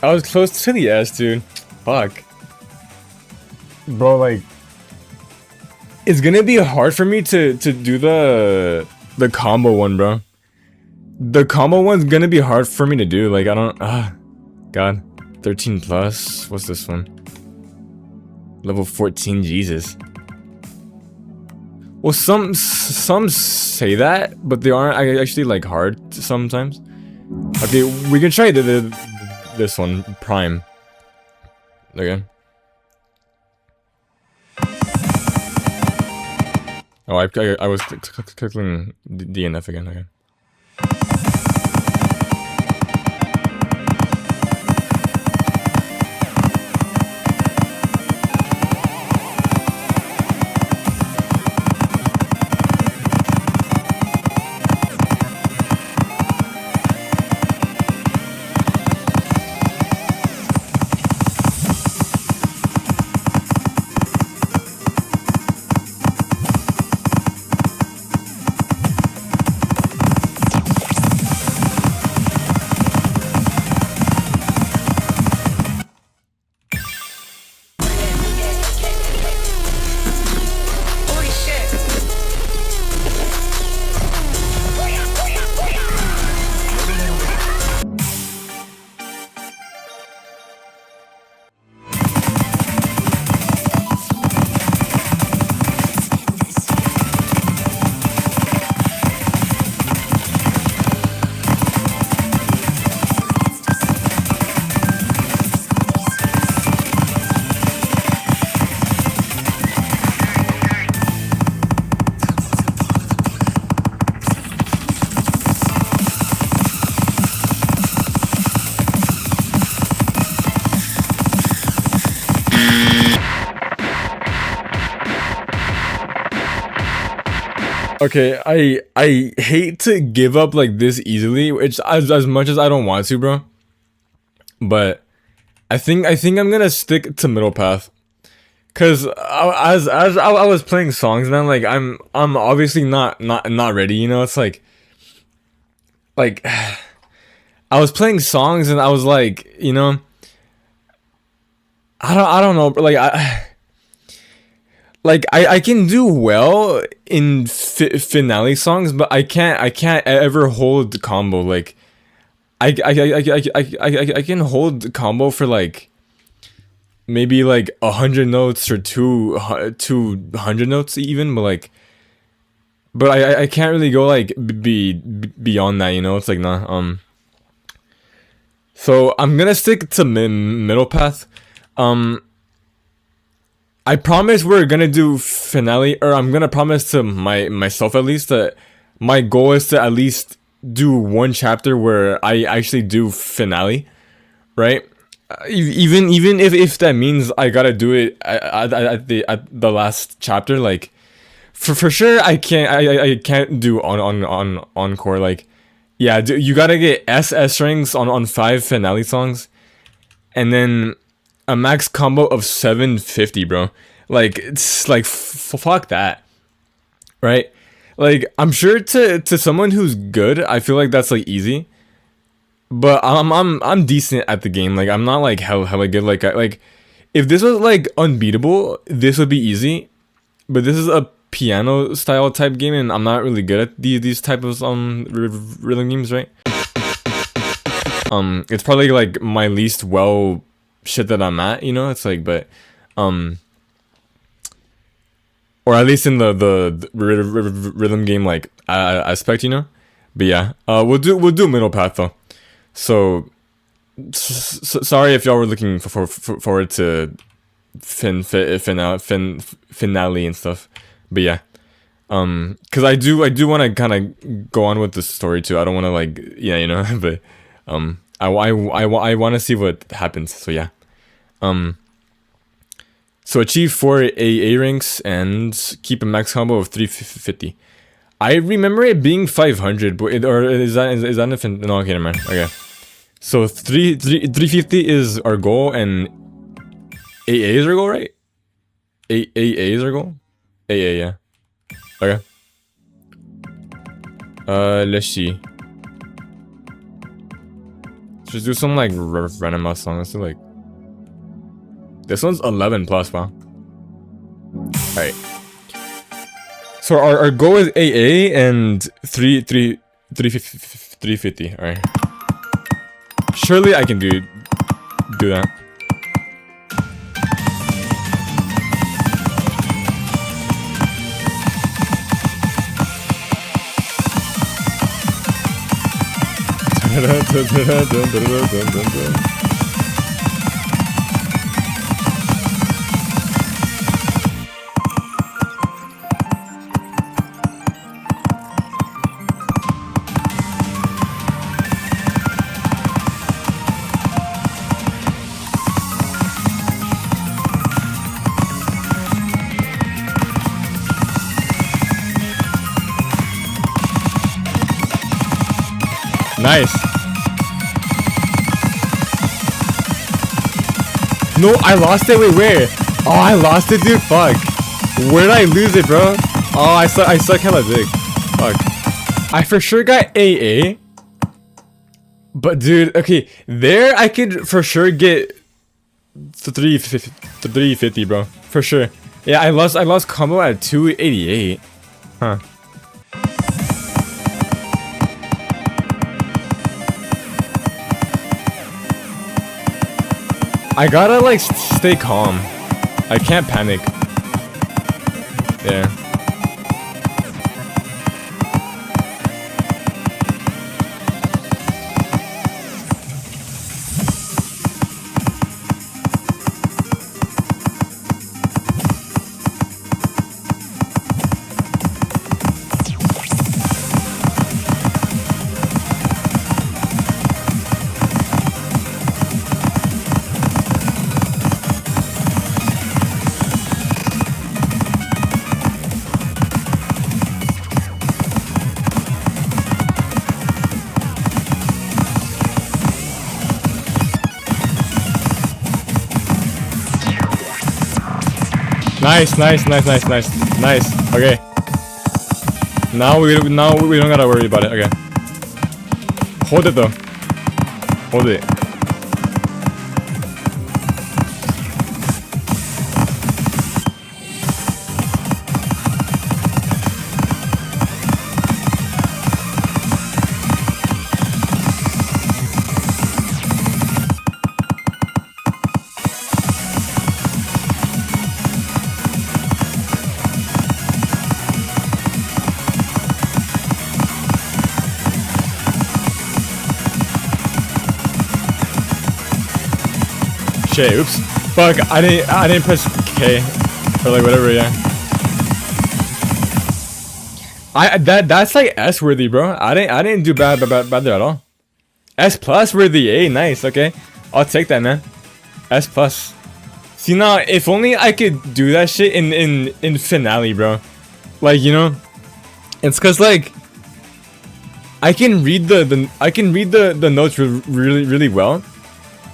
I was close to the S, dude. Fuck. Bro, like it's gonna be hard for me to do the combo one, bro. The combo one's gonna be hard for me to do. Like I don't God. 13 plus. What's this one? Level 14, Jesus. Well, some say that, but they aren't actually like hard sometimes. Okay, we can try this one, Prime. Okay. Oh, I was clicking DNF again. Okay. Okay, I hate to give up like this easily, which as much as I don't want to, bro. But I think I'm gonna stick to middle path. Cause as I was playing songs, man, like I'm obviously not ready, you know. It's like I was playing songs and I was like, you know, I don't know, but like I can do well in finale songs, but I can't ever hold the combo. Like I can hold the combo for like maybe like 100 notes or 200 notes even, but I can't really go like beyond that, you know. It's like nah. So I'm gonna stick to middle path. I promise we're gonna do finale, or I'm gonna promise to myself at least that my goal is to at least do one chapter where I actually do finale, right? Even if that means I gotta do it at the last chapter, like for sure I can't do on encore. Like yeah, you gotta get S ranks on 5 finale songs, and then a max combo of 750, bro. Like it's like fuck that, right? Like I'm sure to someone who's good, I feel like that's like easy. But I'm decent at the game. Like I'm not like hella good. Like if this was like unbeatable, this would be easy. But this is a piano style type game, and I'm not really good at these type of rhythm games, right? It's probably like my least well shit that I'm at, you know. It's like, but or at least in the rhythm game like aspect, you know. But yeah, we'll do middle path though. So sorry if y'all were looking forward to finale and stuff, but yeah, because I do want to kind of go on with the story too. I don't want to like you know, but I want to see what happens. So yeah, so achieve 4 AA ranks and keep a max combo of 350. I remember it being 500, but is that no? Okay, never mind. Okay, so 350 is our goal, and AA is our goal, right? AA is our goal. AA, yeah. Okay. Let's see. Just do some like random ass song. Let's do like this one's 11 plus, wow. All right. So our goal is AA and 350. All right. Surely I can do that. Nice. No, I lost it. Wait, where? Oh, I lost it, dude. Fuck. Where did I lose it, bro? Oh, I suck hella dick. Fuck. I for sure got AA. But dude, okay, there I could for sure get 350, bro. For sure. Yeah, I lost combo at 288. Huh. I gotta like stay calm. I can't panic. Yeah. Nice. Okay. Now we don't gotta worry about it. Okay. Hold it though. Hold it. Shit, oops. Fuck, I didn't press K. Or like whatever, yeah. That's like S worthy, bro. I didn't do bad there at all. S plus worthy, A, nice, okay. I'll take that, man. S plus. See now, if only I could do that shit in finale, bro. Like, you know, it's cause like I can read the notes really well.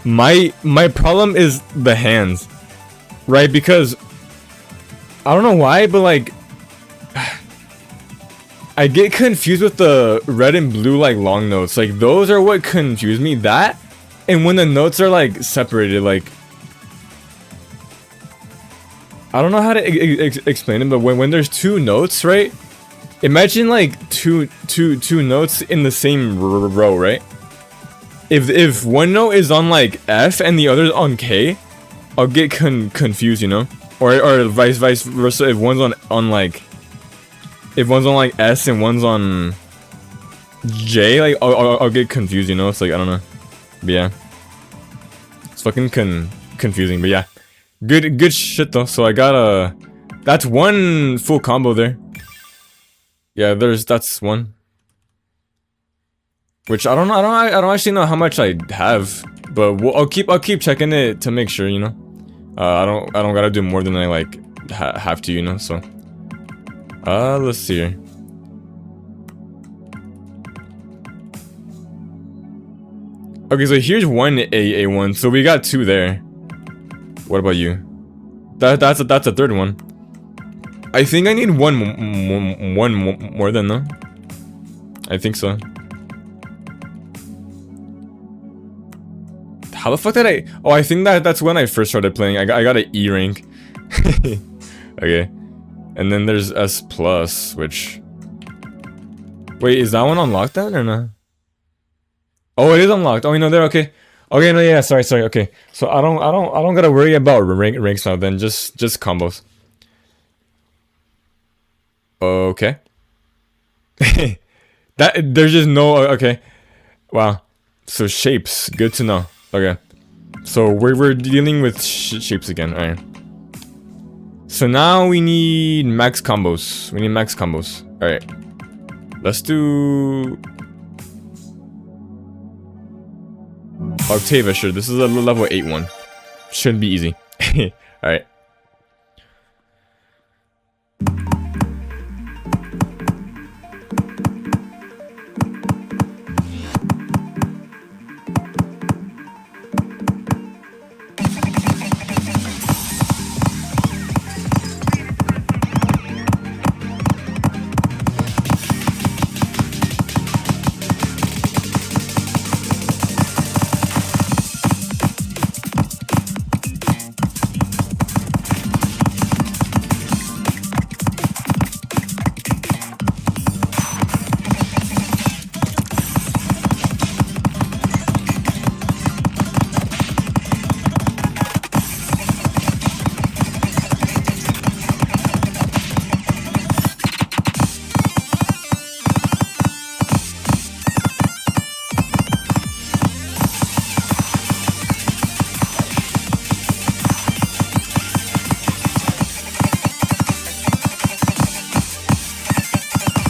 My problem is the hands, right? Because I don't know why, but like I get confused with the red and blue like long notes. Like those are what confuse me. That and when the notes are like separated, like I don't know how to explain it, but when there's two notes, right? Imagine like two notes in the same row, right? If one note is on like F and the other is on K, I'll get confused, you know, or vice versa. If one's on like S and one's on J, like I'll get confused, you know. It's like I don't know, but yeah, it's fucking confusing. But yeah, good shit though. So I got that's one full combo there. Yeah, that's one. Which I don't actually know how much I have, but I'll keep checking it to make sure, you know. I don't gotta do more than I like have to, you know. So, let's see here. Okay, so here's one A1. So we got two there. What about you? That's a third one. I think I need one more than though. I think so. How the fuck did I? Oh, I think that's when I first started playing. I got an E rank. Okay, and then there's S plus, which. Wait, is that one unlocked then or not? Oh, it is unlocked. Oh, you know, they're okay. Okay, no, yeah, sorry. Okay, so I don't gotta worry about ranks now. Then just combos. Okay. That there's just no okay. Wow. So shapes, good to know. Okay, so we're dealing with shapes again. All right. So now we need max combos. All right. Let's do Octavia. Sure. This is a level 8 one. Shouldn't be easy. All right.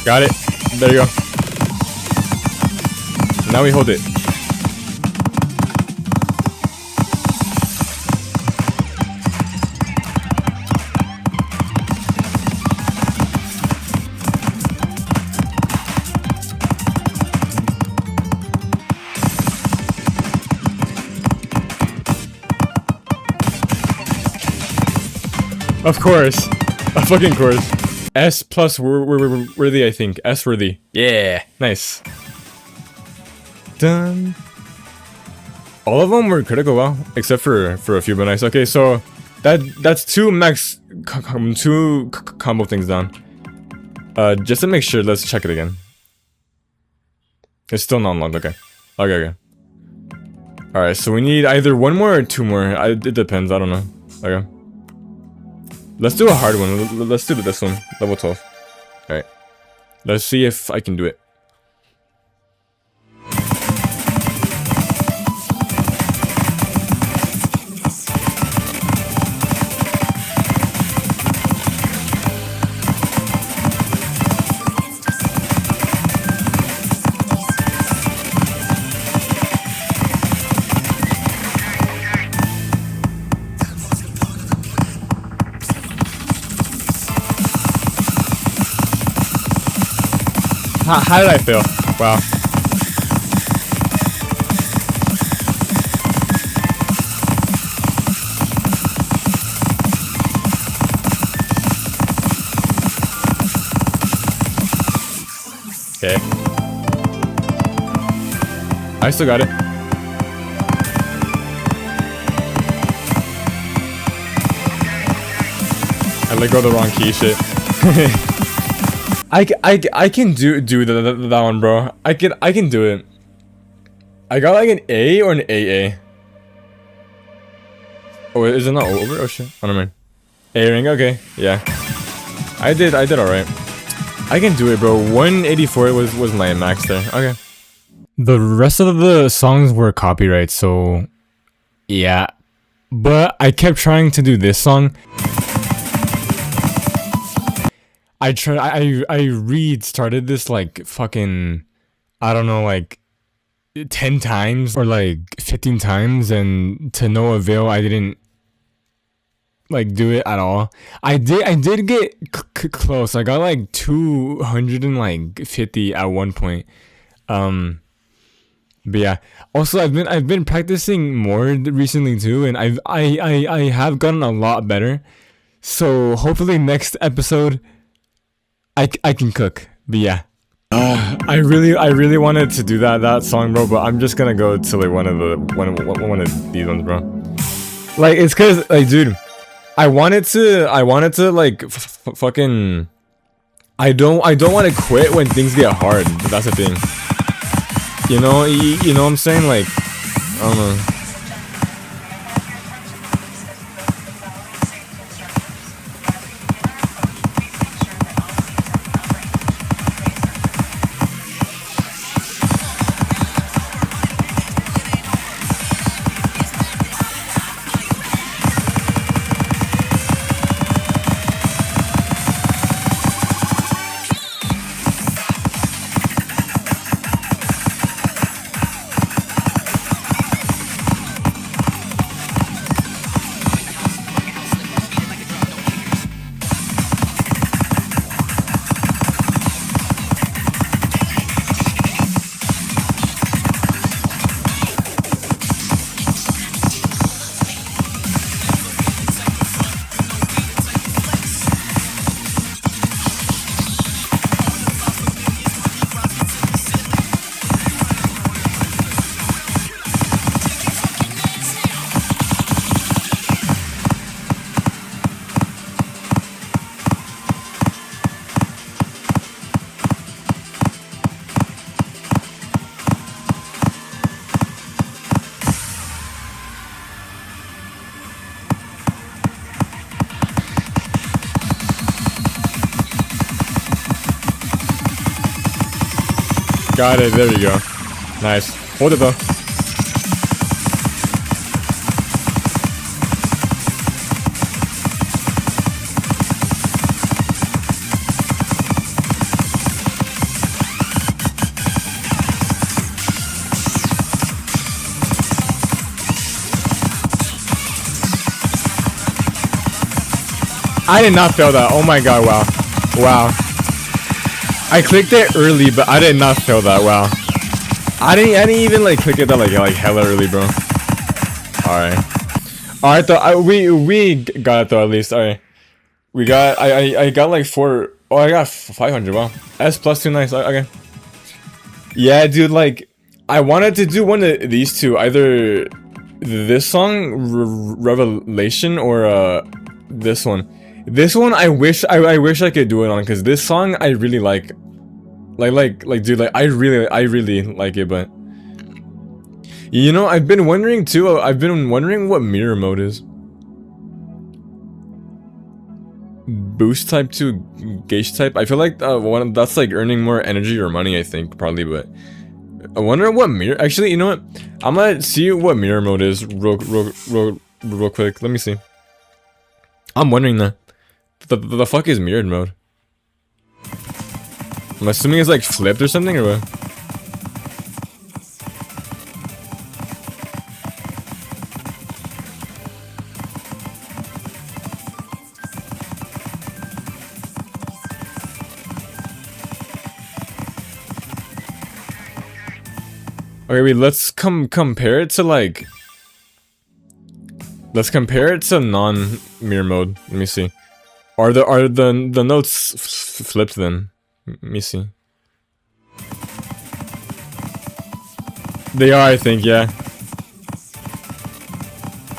Got it. There you go. Now we hold it. Of course. A fucking course. S plus worthy, I think. S worthy. Yeah. Nice. Done. All of them were critical well, except for a few, but nice. Okay, so that's two max combo things down. Just to make sure, let's check it again. It's still not unlocked. Okay. Okay. Alright, so we need either one more or two more. It depends. I don't know. Okay. Let's do a hard one. Let's do this one. Level 12. Alright. Let's see if I can do it. How did I feel? Wow. Okay. I still got it. I let go of the wrong key, shit. I can do that one, bro. I can do it. I got like an A or an AA. Oh, is it not over? Oh shit. Oh, never mind. A ring. Okay. Yeah. I did alright. I can do it, bro. 184 was my max there. Okay. The rest of the songs were copyright, so yeah. But I kept trying to do this song. I restarted this like fucking, I don't know, like 10 times or like 15 times, and to no avail. I didn't like do it at all. I did get close. I got like 250 at one point. But yeah. Also, I've been practicing more recently too, and I have gotten a lot better. So hopefully next episode I can cook. But yeah. I really wanted to do that song, bro, but I'm just gonna go to like one of these ones, bro. Like, it's cause like, dude, I wanted to like fucking. I don't want to quit when things get hard. But that's the thing. You know what I'm saying? Like, I don't know. Got it, there you go. Nice. Hold it though. I did not fail that. Oh my god, wow. Wow. I clicked it early, but I did not fail that. Wow. I didn't even like click it that like hella early, bro. Alright. Alright though, we got it though at least. Alright. We got I got like 4. Oh, I got 500. Wow. S plus 2, nice. Okay. Yeah, dude. Like, I wanted to do one of these two, either this song, Revelation, or this one. This one, I wish I could do it on, because this song I really like. Like, dude, like, I really like it, but you know, I've been wondering too. I've been wondering what mirror mode is. Boost type to gauge type. I feel like one that's like earning more energy or money. I think probably, but I wonder what mirror. Actually, you know what? I'm gonna see what mirror mode is real quick. Let me see. I'm wondering that. The fuck is mirrored mode? I'm assuming it's like flipped or something, or what? Okay, wait, let's compare it to like... Let's compare it to non-mirror mode. Let me see. Are the notes flipped then? Let me see. They are, I think, yeah.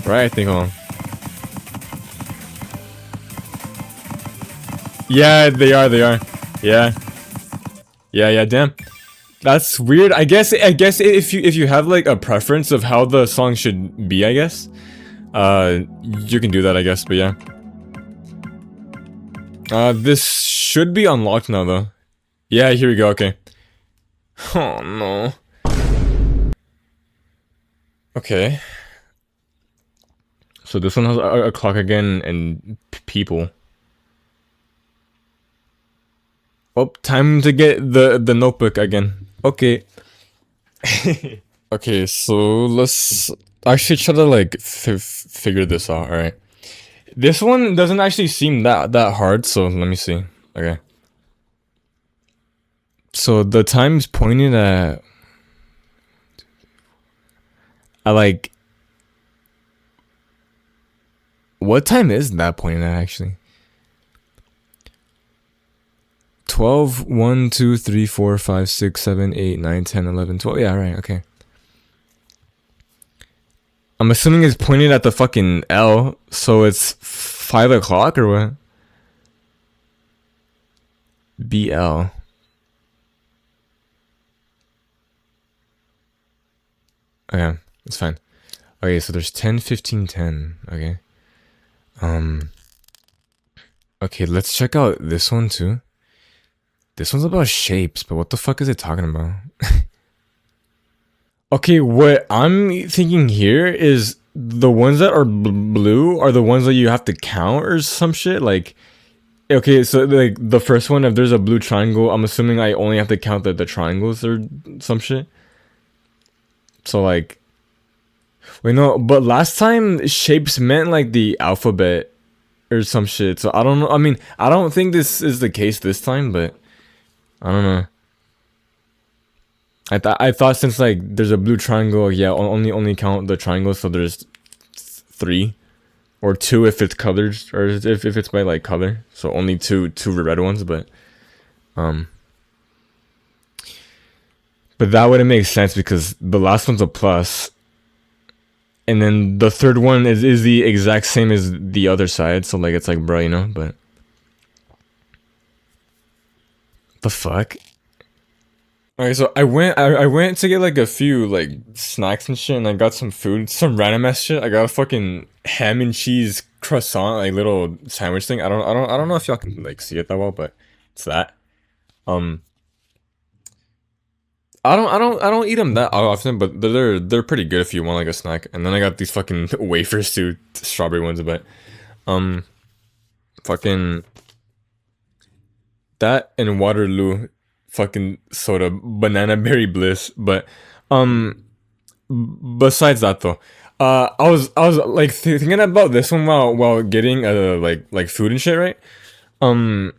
Right, I think, hold on. Yeah, they are. Yeah. Yeah, damn. That's weird. I guess if you have like a preference of how the song should be, I guess, you can do that, I guess. But yeah, this should be unlocked now, though. Yeah, here we go. Okay. Oh no. Okay. So this one has a clock again and people. Oh, time to get the notebook again. Okay. Okay, so let's actually try to like figure this out. All right. This one doesn't actually seem that hard, so let me see. Okay. So the time's pointed at like, what time is that pointed at actually? 12, 1, 2, 3, 4, 5, 6, 7, 8, 9, 10, 11, 12. Yeah, right, okay. I'm assuming it's pointed at the fucking L, so it's 5 o'clock or what? BL. Okay, it's fine. Okay, so there's 10, 15, 10. Okay. Okay, let's check out this one too. This one's about shapes, but what the fuck is it talking about? Okay, what I'm thinking here is the ones that are blue are the ones that you have to count or some shit. Like, okay, so like the first one, if there's a blue triangle, I'm assuming I only have to count the triangles or some shit. So like, wait, no, but last time shapes meant like the alphabet or some shit. So I don't know. I mean, I don't think this is the case this time, but I don't know. I thought since like there's a blue triangle, yeah, only count the triangles, so there's 3 or 2 if it's colored, or if it's by like color, so only two red ones, but that wouldn't make sense because the last one's a plus, and then the third one is the exact same as the other side, so like it's like, bro, you know, but the fuck. Okay, so I went to get like a few like snacks and shit, and I got some food, some random ass shit. I got a fucking ham and cheese croissant, like little sandwich thing. I don't know if y'all can like see it that well, but it's that. I don't eat them that often, but they're pretty good if you want like a snack. And then I got these fucking wafers too, strawberry ones, but fucking that and Waterloo. Fucking soda, banana berry bliss. But besides that though, I was like thinking about this one while getting like food and shit, right? And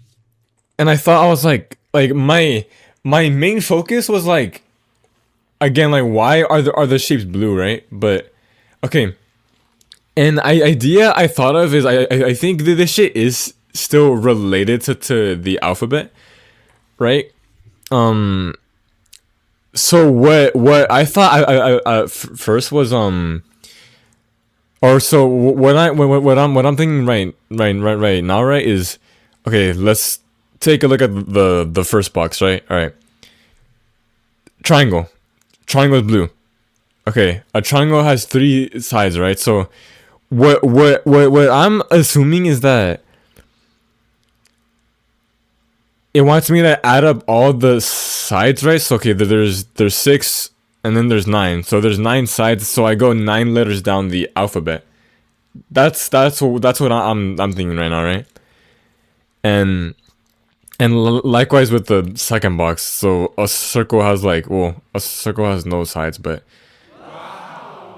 I thought, I was like my main focus was like, again, like, why are the shapes blue, right? But okay, an idea I thought of is I think that this shit is still related to the alphabet, right? So what I thought first was or so what I'm thinking right now, right, is okay. Let's take a look at the first box, right? All right, triangle is blue. Okay, a triangle has 3 sides, right? So what I'm assuming is that it wants me to add up all the sides, right? So okay, there's 6 and then there's 9. So there's 9 sides. So I go 9 letters down the alphabet. That's what I'm thinking right now, right? And likewise with the second box. So a circle has like, well, a circle has no sides, but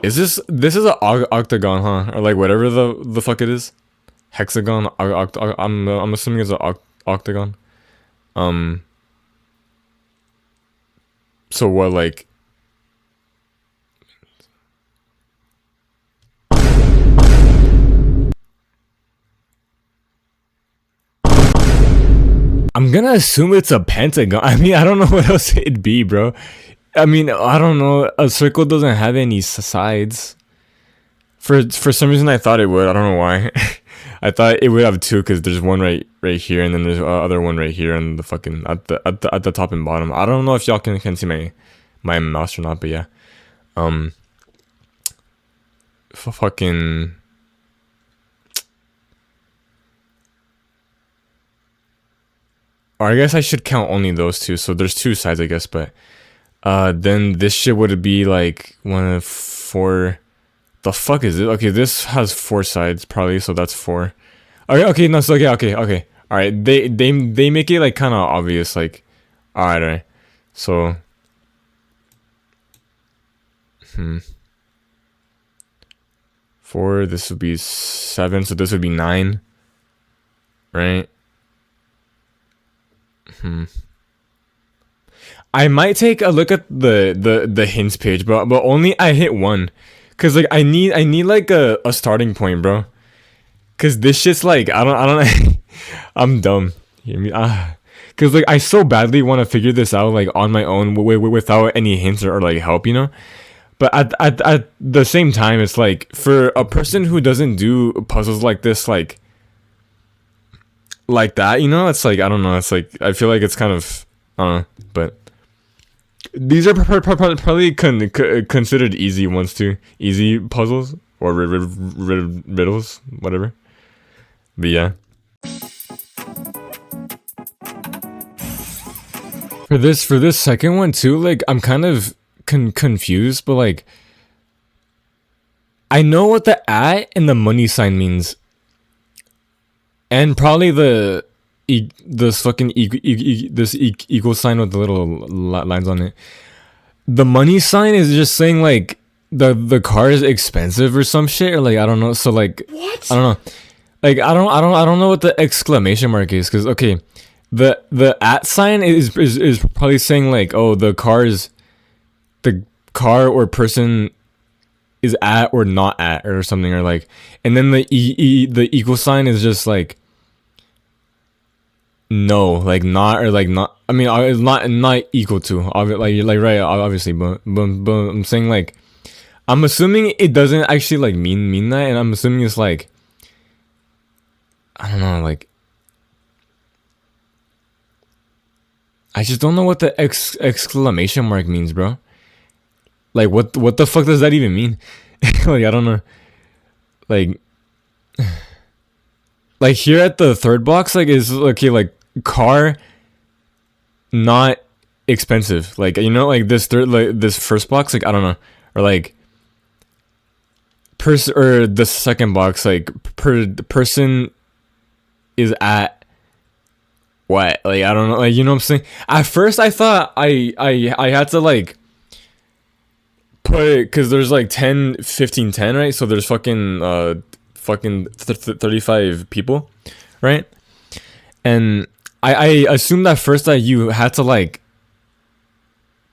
is this is an octagon, huh? Or like whatever the fuck it is, hexagon. I'm assuming it's an octagon. So what, like, I'm gonna assume it's a pentagon. I mean, I don't know what else it'd be, bro. I mean, I don't know. A circle doesn't have any sides. For some reason, I thought it would. I don't know why. I thought it would have 2 because there's one right here, and then there's other one right here, and the fucking at the top and bottom. I don't know if y'all can see my mouse or not, but yeah. Fucking. Or I guess I should count only those 2. So there's 2 sides, I guess, but then this shit would be like 1 of 4. The fuck is it? Okay, this has 4 sides probably, so that's 4. Okay, no, so okay. All right, they make it like kind of obvious, like, all right. So, 4. This would be 7. So this would be 9, right? I might take a look at the hints page, but only I hit 1. Cause like I need like a starting point, bro. Cause this shit's like I don't I'm dumb. Hear me? Cause like I so badly want to figure this out like on my own without any hints or like help, you know. But at the same time, it's like for a person who doesn't do puzzles like this, like that, you know, it's like I don't know. It's like I feel like it's kind of I don't know, but. These are probably considered easy ones too. Easy puzzles or riddles, whatever. But yeah. For this second one too, like I'm kind of confused, but like I know what the @ and the money sign means, and probably this fucking this equal sign with the little lines on it. The money sign is just saying like the car is expensive or some shit, or like I don't know. So like what? I don't know. Like I don't know what the exclamation mark is, because okay, the @ sign is probably saying like, oh, the car or person is at or not at or something, or like, and then the equal sign is just like no, like not, or like not. I mean, it's not equal to, like right, obviously, but I'm saying like, I'm assuming it doesn't actually like mean that, and I'm assuming it's like, I don't know, like, I just don't know what the exclamation mark means, bro. Like, what the fuck does that even mean? Like, I don't know. Like here at the third box, like is okay, like car, not expensive. Like, you know, like this first box, like I don't know, or like or the second box, like person is at what? Like I don't know, like, you know what I'm saying? At first, I thought I had to like put it, because there's like 10, 15, 10, right? So there's fucking 35 people, right? And I assumed at first that you had to like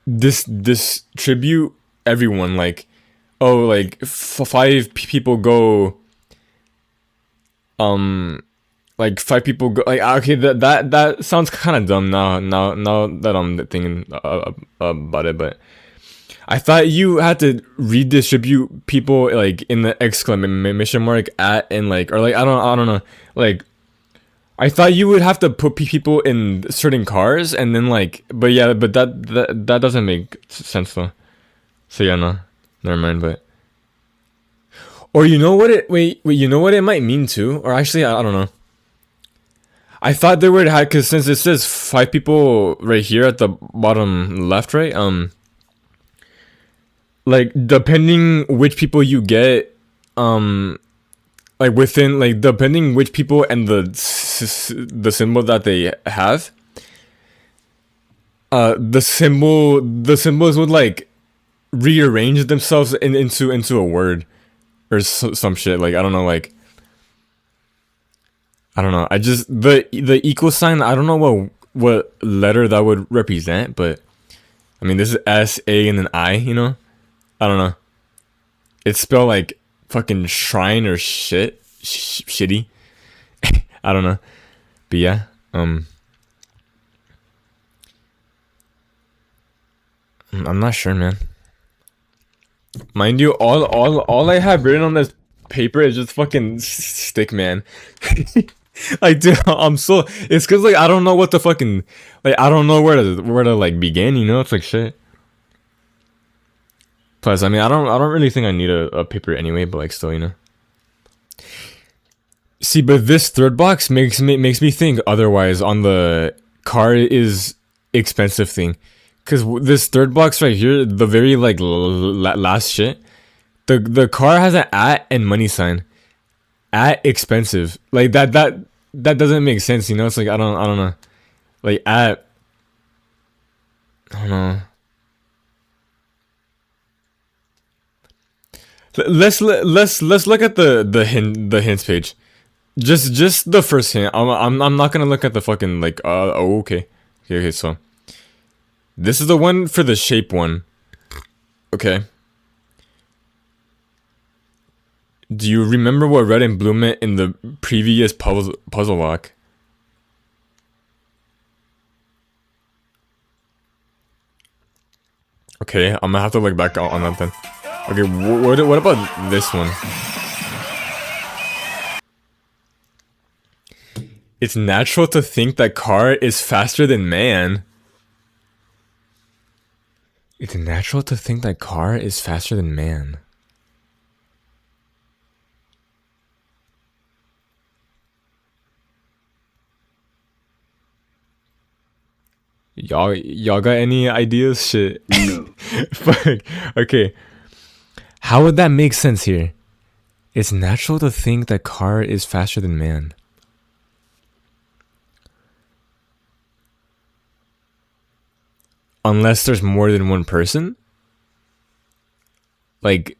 distribute everyone, like, oh, like 5 people go like 5 people go, like okay, that sounds kind of dumb now that I'm thinking about it, but I thought you had to redistribute people like in the exclamation mark at and like, or like I don't know, like I thought you would have to put people in certain cars and then like, but yeah, but that doesn't make sense though. So yeah, no, never mind. But or you know what it you know what it might mean too, or actually I don't know. I thought they would have, because since it says 5 people right here at the bottom left, right? Like depending which people you get, like within, like depending which people and the symbol that they have, the symbols would like rearrange themselves into a word or some shit. Like I don't know, like I don't know. I just the equal sign. I don't know what letter that would represent, but I mean this is S, A, and an I. You know, I don't know. It's spelled like fucking shrine or shit, shitty. I don't know, but yeah. I'm not sure, man. Mind you, all I have written on this paper is just fucking stick man. Like dude, I'm so, it's cause like I don't know what the fucking, like I don't know where to like begin, you know? It's like shit. Plus, I mean, I don't really think I need a paper anyway, but like still, you know. See, but this third box makes me think otherwise on the car is expensive thing. Cause this third box right here, the very like last shit, the car has an at and money sign. At expensive, like that doesn't make sense, you know. It's like I don't know, like at, I don't know. Let's look at the hints page. Just the first hint. I'm not gonna look at the fucking like oh okay, so this is the one for the shape one. Okay. Do you remember what red and blue meant in the previous puzzle lock? Okay, I'm gonna have to look back on that then. Okay, what about this one? It's natural to think that car is faster than man. It's natural to think that car is faster than man. Y'all got any ideas? Shit. No. Fuck. Okay. How would that make sense here? It's natural to think that car is faster than man. Unless there's more than one person? Like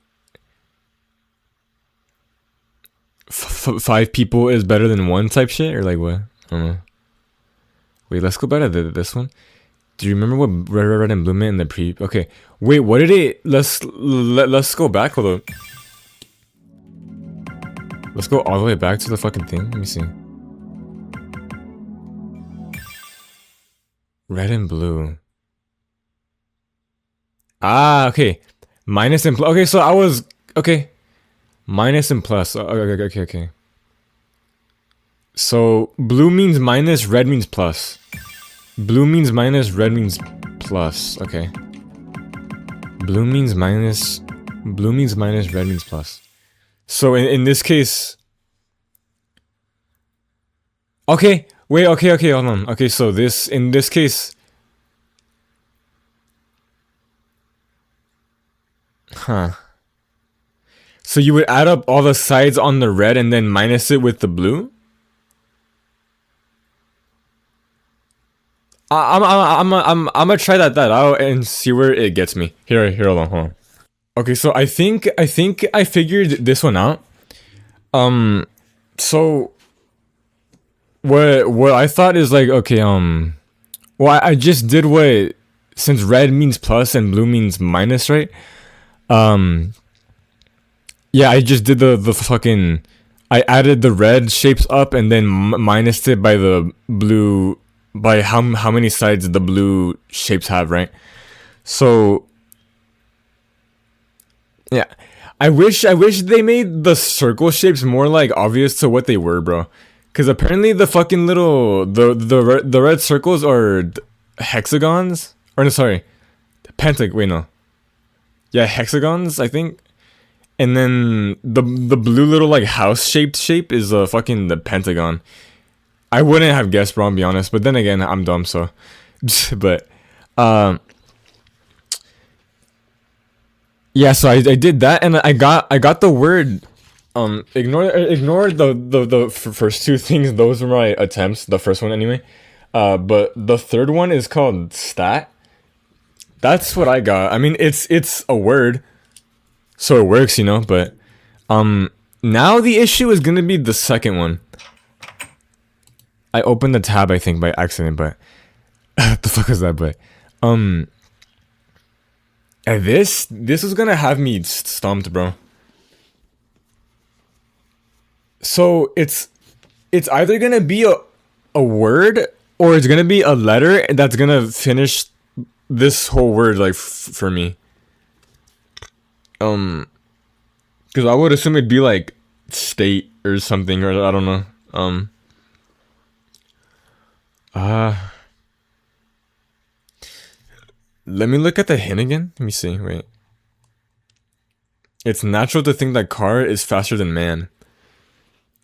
5 people is better than 1 type shit? Or like what? I don't know. Wait, let's go back to this one. Do you remember what red and blue meant in the pre? Okay, wait, what did it? Let's go back. Hold on. Let's go all the way back to the fucking thing. Let me see. Red and blue. Ah, okay. Minus and plus. Okay, so I was okay. Minus and plus. Okay. So blue means minus, red means plus. Blue means minus, red means plus. Okay. Blue means minus, red means plus. So in this case, okay, wait, okay, hold on. Okay, so in this case, huh? So you would add up all the sides on the red and then minus it with the blue? I'm gonna try that out and see where it gets me. Here, hold on. Okay, so I think I figured this one out. So what I thought is like, okay, well, I just did what, since red means plus and blue means minus, right? Yeah, I just did the fucking I added the red shapes up and then minused it by the blue, by how many sides the blue shapes have, right? So yeah, I wish they made the circle shapes more like obvious to what they were, bro. Cause apparently the fucking little the red circles are hexagons, or no, sorry, wait, no, yeah, hexagons, I think. And then the blue little like house shaped shape is fucking the pentagon. I wouldn't have guessed, bro, I'll be honest. But then again, I'm dumb, so. But yeah, so I did that, and I got the word. Ignore the first two things. Those were my attempts. The first one anyway. But the third one is called stat. That's what I got. I mean, it's a word, so it works, you know. But now the issue is gonna be the second one. I opened the tab, I think, by accident, but what the fuck was that? But and this was gonna have me stumped, bro. So it's either gonna be a word, or it's gonna be a letter that's gonna finish this whole word, like for me. Because I would assume it'd be like state or something, or I don't know. Let me look at the hint again. Let me see. Wait. It's natural to think that car is faster than man.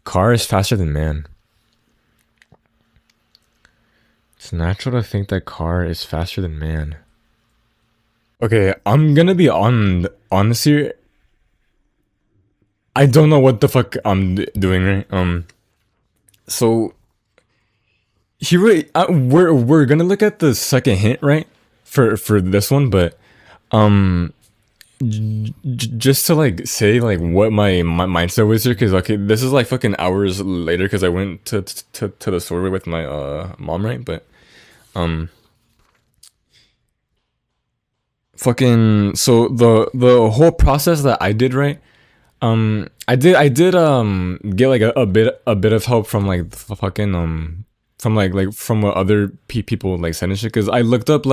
Car is faster than man. It's natural to think that car is faster than man. Okay, I'm gonna be honest here. I don't know what the fuck I'm doing, right? So here we're gonna look at the second hint, right? For this one, but just to like say like what my mindset was here, because okay, this is like fucking hours later, because I went to the store with my mom, right? But fucking, so the whole process that I did, right? I did get like a bit of help from like the fucking from like from what other people like said and shit, because I looked up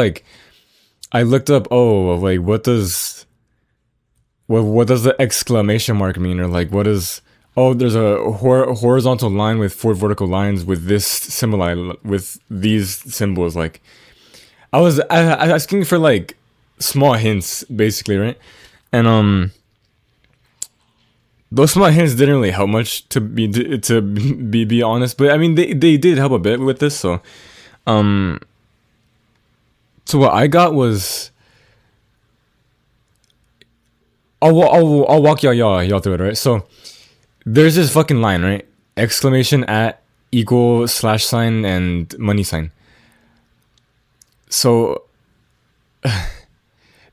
oh, like what does the exclamation mark mean, or like what is, oh, there's a horizontal line with 4 vertical lines with this symbol, with these symbols. Like I was asking for like small hints basically, right? And those small hints didn't really help much, to be honest, but I mean they did help a bit with this. So so what I got was, I'll walk y'all through it, right? So there's this fucking line, right? Exclamation at equal slash sign and money sign. So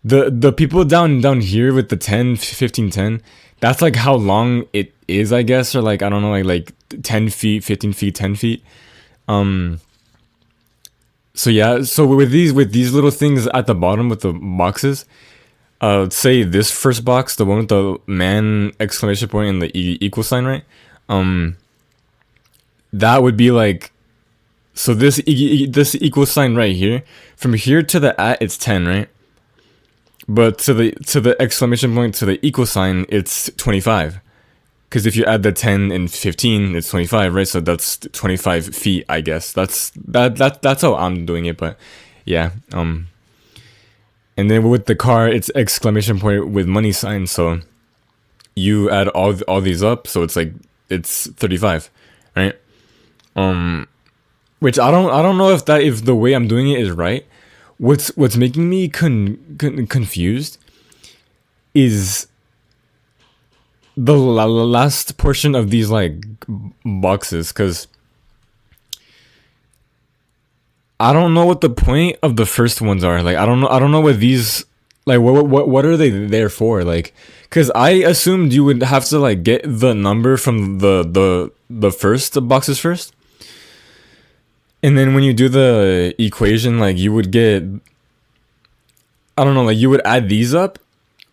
the people down here with the 10, 15, 10, that's like how long it is, I guess, or like I don't know, like 10 feet, 15 feet, 10 feet. So yeah, so with these little things at the bottom with the boxes, say this first box, the one with the man exclamation point and the equal sign, right? That would be like, so this this equal sign right here, from here to the at, it's 10, right? But to the exclamation point to the equal sign, it's 25. Because if you add the 10 and 15, it's 25, right? So that's 25 feet, I guess. That's how I'm doing it, but yeah. And then with the car, it's exclamation point with money sign. So you add all these up, so it's like it's 35, right? Which I don't know if the way I'm doing it is right. What's making me confused is the last portion of these like boxes, because I don't know what the point of the first ones are. Like I don't know what these, like what are they there for? Like, because I assumed you would have to like get the number from the first boxes first, and then when you do the equation, like you would get, I don't know, like you would add these up,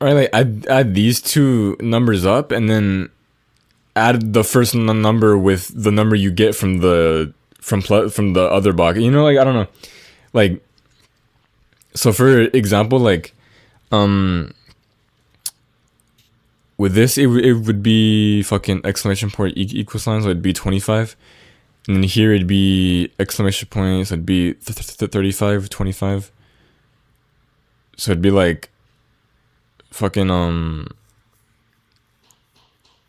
right? Like add these two numbers up, and then add the first number with the number you get from the from the other box. You know, like I don't know, like so for example, like with this it would be fucking exclamation point equal sign, so it'd be 25, and then here it'd be exclamation point, so it'd be 35, 25. So it'd be like fucking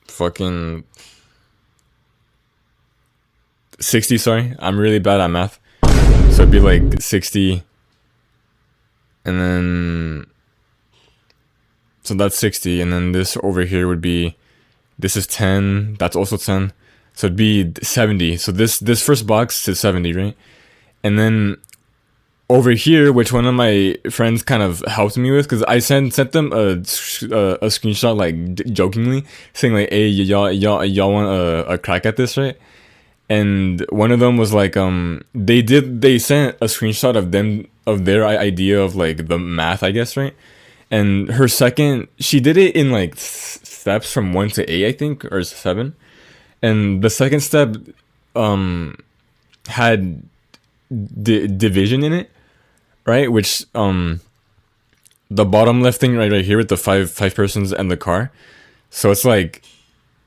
fucking 60, sorry. I'm really bad at math. So it'd be like 60, and then so that's 60, and then this over here would be, this is 10, that's also 10. So it'd be 70. So this first box is 70, right? And then over here, which one of my friends kind of helped me with, because I sent them a screenshot, like jokingly, saying like, "Hey, y'all want a crack at this, right?" And one of them was like, they sent a screenshot of their idea of like the math, I guess, right? And her second, she did it in like steps from 1 to 8, I think, or 7. And the second step had division in it, right? Which the bottom left thing right here with the five persons and the car. So it's like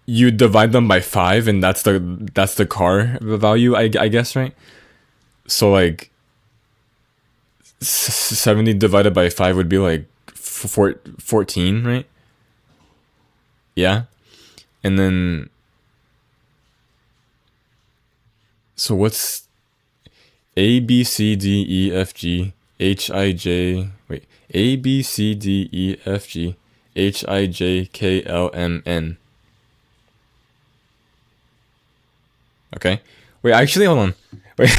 you divide them by 5, and that's the car value, I guess, right? So like 70 divided by 5 would be like 14, right? Yeah. And then so what's A, B, C, D, E, F, G, H, I, J, wait, A, B, C, D, E, F, G, H, I, J, K, L, M, N. Okay. Wait, actually, hold on. Wait,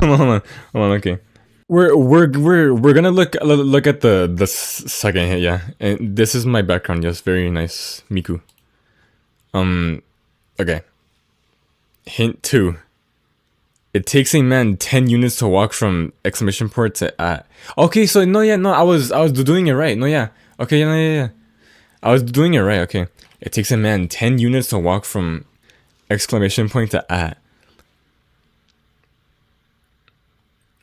hold on, okay. We're gonna look at the second hit, yeah. And this is my background, yes, very nice, Miku. Okay. Hint 2. It takes a man 10 units to walk from exclamation point to at. Okay, so I was doing it right. No, yeah. Okay, yeah. I was doing it right. Okay. It takes a man 10 units to walk from exclamation point to at.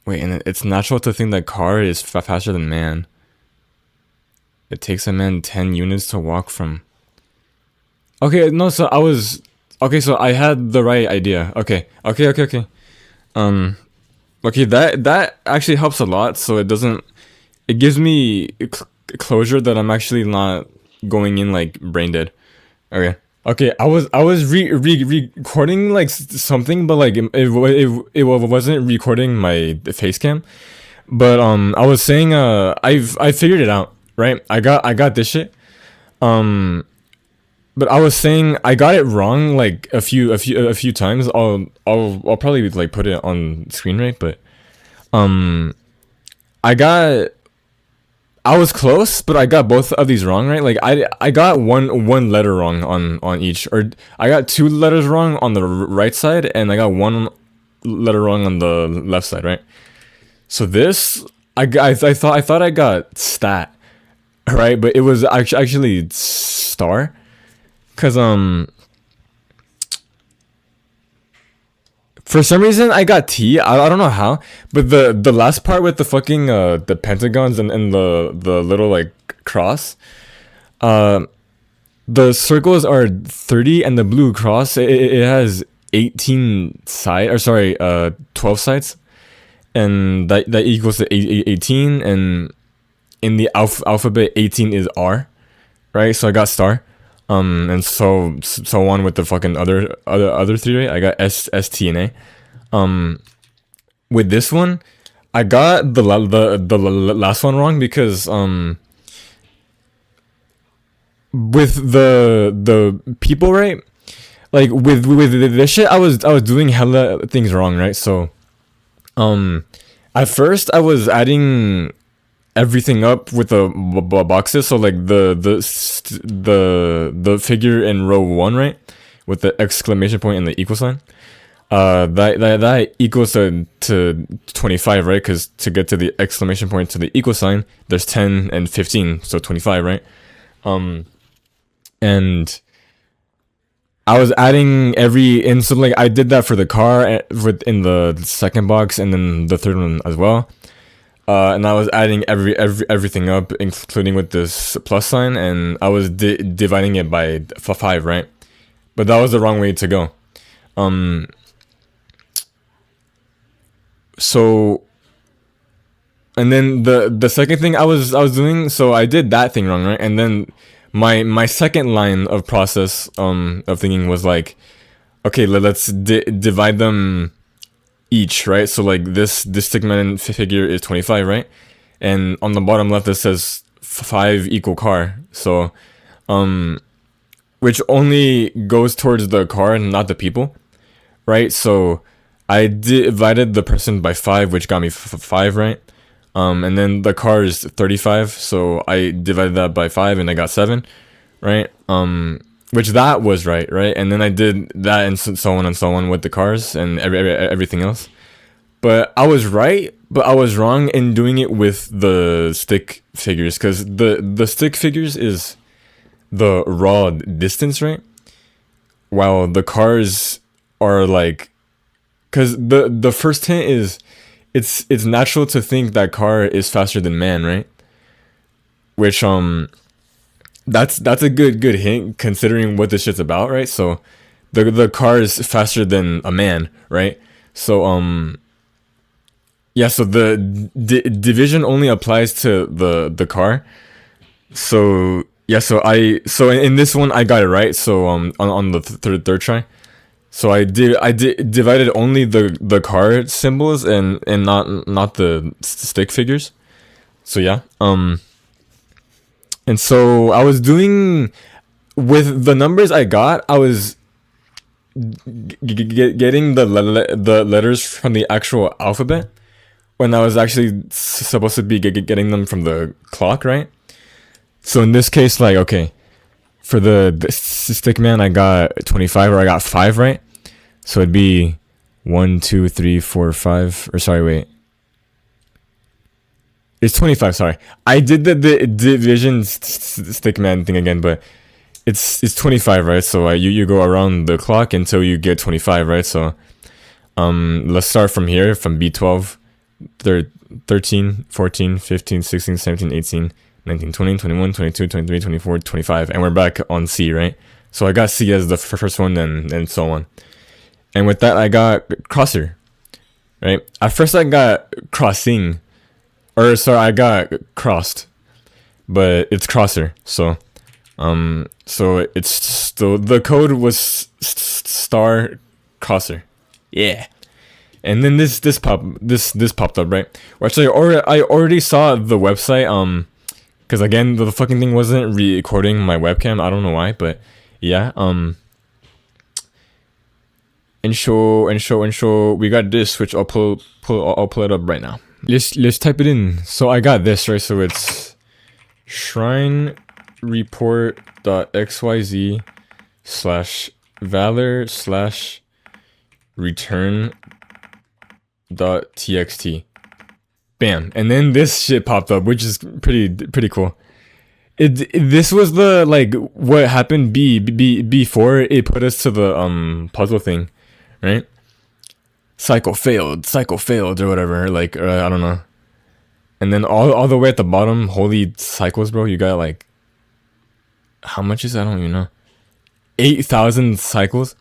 Wait, and it's natural to think that car is faster than man. It takes a man 10 units to walk from. Okay, no, so so I had the right idea. Okay. Okay, that actually helps a lot, so it gives me closure that I'm actually not going in like brain dead. Okay, I was recording like something, but like it wasn't recording my face cam. But I was saying I figured it out, right? I got this shit. But I was saying I got it wrong like a few times. I'll probably like put it on screen, right? But I was close, but I got both of these wrong, right? Like I got one letter wrong on each, or I got 2 letters wrong on the right side, and I got 1 letter wrong on the left side, right? So this I thought I got stat, right? But it was actually star. Cause for some reason I got T. I don't know how, but the last part with the fucking the pentagons and the little like cross, the circles are 30, and the blue cross it has 18 side, or sorry, 12 sides, and that equals to 18, and in the alphabet 18 is R, right? So I got star. And so on with the fucking other 3, right? I got S, T, and A. With this one, I got the last one wrong because with the people, right? Like with this shit, I was doing hella things wrong, right? So at first I was adding everything up with the boxes, so like the figure in row 1, right, with the exclamation point and the equal sign, that equals to 25, right? Because to get to the exclamation point to the equal sign, there's 10 and 15, so 25, right? And I was adding and so like I did that for the car in the second box and then the third one as well. And I was adding everything up, including with this plus sign, and I was dividing it by 5, right? But that was the wrong way to go. So, and then the second thing I was doing, so I did that thing wrong, right? And then my second line of process of thinking was like, okay, let's divide them each, right? So like this stickman figure is 25, right? And on the bottom left it says 5 equal car. So which only goes towards the car and not the people, right? So I divided the person by 5, which got me 5, right? And then the car is 35, so I divided that by 5 and I got 7, right? Which that was right? And then I did that and so on with the cars and everything else. But I was right, but I was wrong in doing it with the stick figures, because the stick figures is the raw distance, right? While the cars are like, because the first hint is it's natural to think that car is faster than man, right? Which that's a good hint considering what this shit's about, right? So the car is faster than a man, right? So yeah, so the division only applies to the car. So yeah, so in this one I got it right. So on the third try. So I divided only the car symbols and not the stick figures. So yeah. And so I was doing with the numbers I got, I was getting the letters from the actual alphabet when I was actually supposed to be getting them from the clock, right? So in this case, like, okay, for the stick man, I got 25, or I got 5, right? So it'd be 1, 2, 3, 4, 5, or sorry, wait. It's 25, sorry. I did the division stick man thing again, but it's 25, right? So you go around the clock until you get 25, right? So let's start from here, from B12, 13, 14, 15, 16, 17, 18, 19, 20, 21, 22, 23, 24, 25, and we're back on C, right? So I got C as the first one, and so on. And with that, I got crosser, right? At first I got crossing, or sorry, I got crossed, but it's crosser. So so it's still, the code was star crosser, yeah. And then this popped up, right? Which I already saw the website, because again the fucking thing wasn't recording my webcam. I don't know why, but yeah. And show we got this, which I'll pull it up right now. Let's type it in. So I got this, right? So it's shrine report.xyz/valor/return.txt. Bam. And then this shit popped up, which is pretty cool. This was the, like, what happened before it put us to the puzzle thing, right? Cycle failed, or whatever, like, I don't know. And then all the way at the bottom, holy cycles, bro, you got like, how much is that? I don't even know. 8,000 cycles.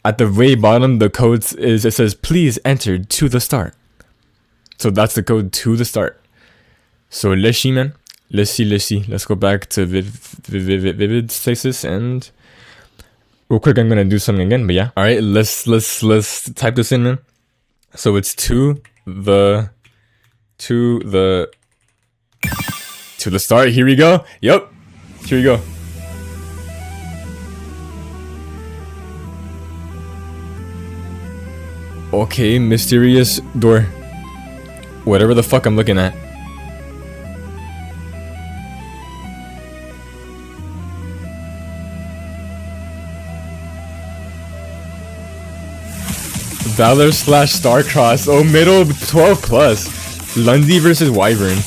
At the very bottom, the code it says, please enter to the start. So that's the code to the start. So let's see, man. Let's see. Let's go back to vivid stasis, and real quick, I'm gonna do something again. But yeah, all right. Let's type this in, man. So it's to the start. Here we go. Yep. Here we go. Okay, mysterious door. Whatever the fuck I'm looking at. Valor/Starcross. Oh, middle 12 plus. Lundy versus Wyvern.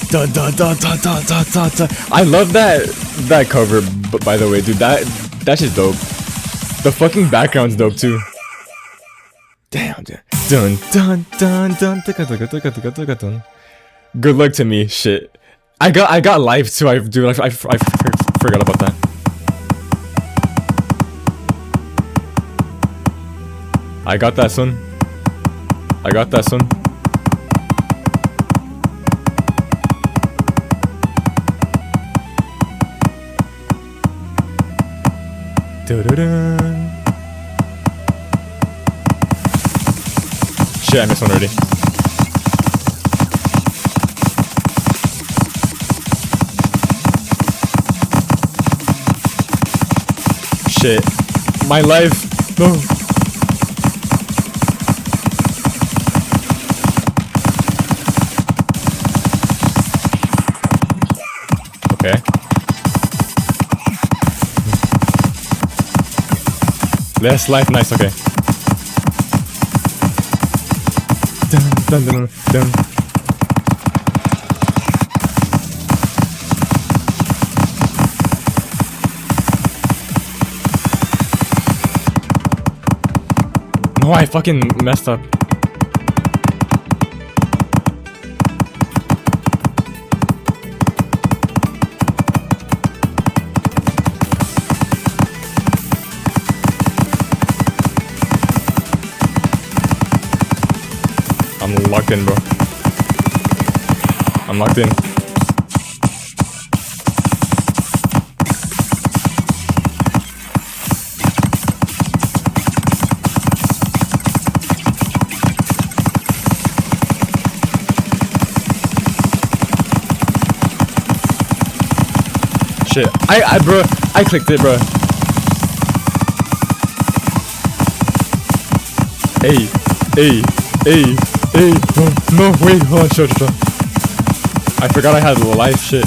Dun, dun, dun, dun, dun, dun, dun, dun. I love that cover, but by the way, dude, that's just dope. The fucking background's dope too. Damn, dude. Dun dun dun dun dun dun. Good luck to me, shit. I got life too. I forgot about that. I got that, son. I got that, son. Dun. Shit, I missed one already. Shit. My life. No. Okay. Less life, nice, okay. Dun, dun, dun, dun. No, I fucking messed up. I'm locked in, bro. I'm locked in. Shit. Bro, I clicked it, bro. Hey, hey, hey. Hey, no, wait, hold on, shut. I forgot I had life, shit.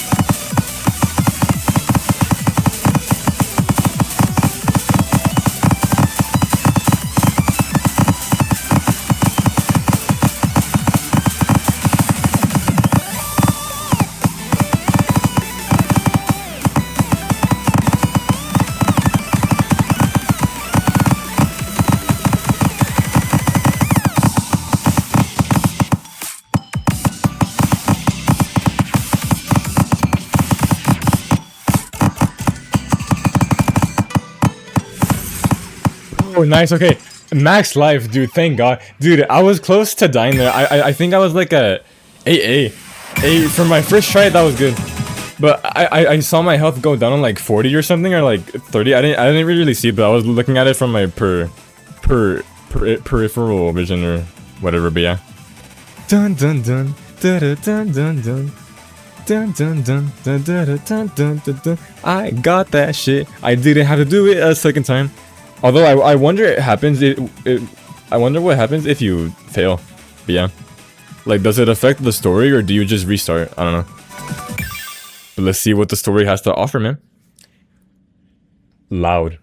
Oh, nice. Okay, max life, dude. Thank God, dude. I was close to dying there. I think I was like a 8A. For my first try. That was good, but I saw my health go down on like 40 or something, or like 30. I didn't really see it, but I was looking at it from my peripheral vision or whatever. But yeah. Dun dun dun dun dun dun dun dun. Dun, dun, dun, dun, dun, dun, dun, dun, dun. I got that shit. I didn't have to do it a second time. Although I wonder I wonder what happens if you fail. But yeah. Like, does it affect the story or do you just restart? I don't know. But let's see what the story has to offer, man. Loud.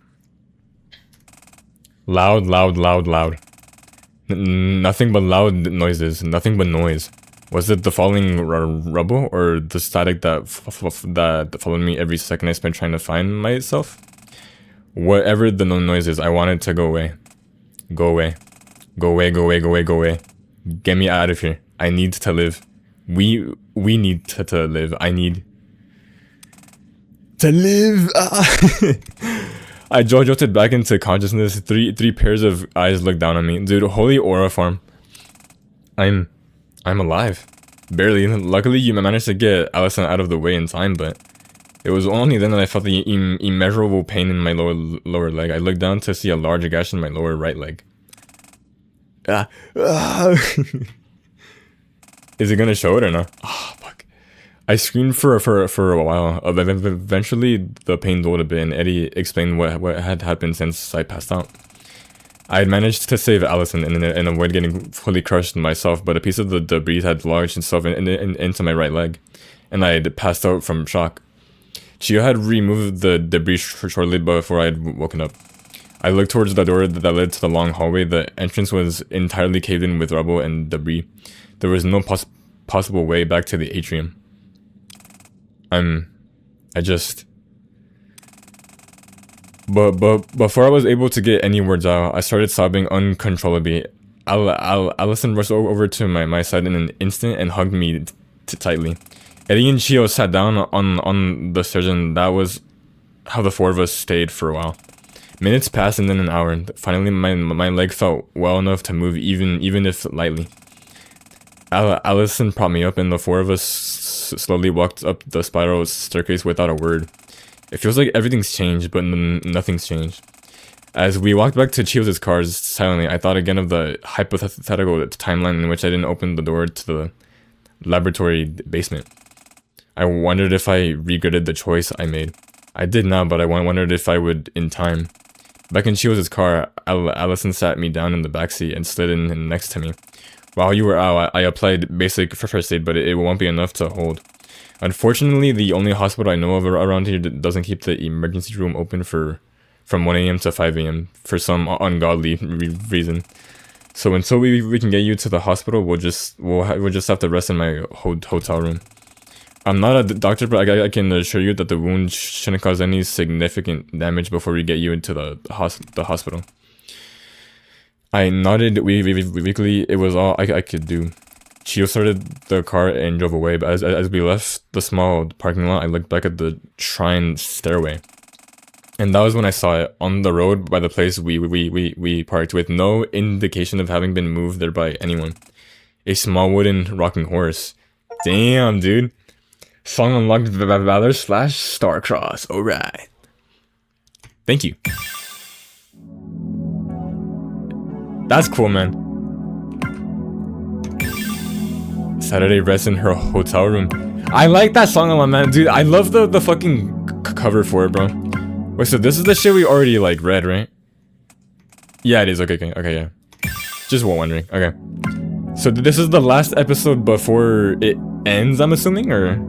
Loud, loud, loud, loud. Nothing but loud noises. Nothing but noise. Was it the falling rubble or the static that followed me every second I spent trying to find myself? Whatever the noise is, I want it to go away. Go away. Go away, go away, go away, go away. Get me out of here. I need to live. We need to live. I need to live. I jolted back into consciousness. Three pairs of eyes looked down on me. Dude, holy aura farm. I'm alive. Barely. Luckily, you managed to get Allison out of the way in time, but it was only then that I felt the immeasurable pain in my lower leg. I looked down to see a large gash in my lower right leg. Is it gonna show it or not? Oh, fuck. I screamed for a while. Eventually, the pain dulled a bit, and Eddie explained what had happened since I passed out. I had managed to save Allison and avoid getting fully crushed myself, but a piece of the debris had lodged itself into my right leg, and I had passed out from shock. Chio had removed the debris shortly before I had woken up. I looked towards the door that led to the long hallway. The entrance was entirely caved in with rubble and debris. There was no possible way back to the atrium. I just... But before I was able to get any words out, I started sobbing uncontrollably. Allison rushed over to my side in an instant and hugged me tightly. Eddie and Chio sat down on the stairs, and that was how the four of us stayed for a while. Minutes passed and then an hour. Finally, my leg felt well enough to move, even if lightly. Allison propped me up, and the four of us slowly walked up the spiral staircase without a word. It feels like everything's changed, but nothing's changed. As we walked back to Chio's cars silently, I thought again of the hypothetical timeline in which I didn't open the door to the laboratory basement. I wondered if I regretted the choice I made. I did now, but I wondered if I would in time. Back in Chio's car, Allison sat me down in the backseat and slid in next to me. While you were out, I applied basic first aid, but it won't be enough to hold. Unfortunately, the only hospital I know of around here doesn't keep the emergency room open from 1 a.m. to 5 a.m. for some ungodly reason. So until we can get you to the hospital, we'll just have to rest in my hotel room. I'm not a doctor, but I can assure you that the wound shouldn't cause any significant damage before we get you into the hospital. I nodded weakly. It was all I could do. Chio started the car and drove away, but as we left the small parking lot, I looked back at the shrine stairway. And that was when I saw it, on the road by the place we parked, with no indication of having been moved there by anyone. A small wooden rocking horse. Damn, dude. Song unlocked Valor / Starcross. Alright. Thank you. That's cool, man. Saturday rest in her hotel room. I like that song a lot, man. Dude, I love the fucking cover for it, bro. Wait, so this is the shit we already, like, read, right? Yeah, it is. Okay, yeah. Just wondering. Okay. So this is the last episode before it ends, I'm assuming, or...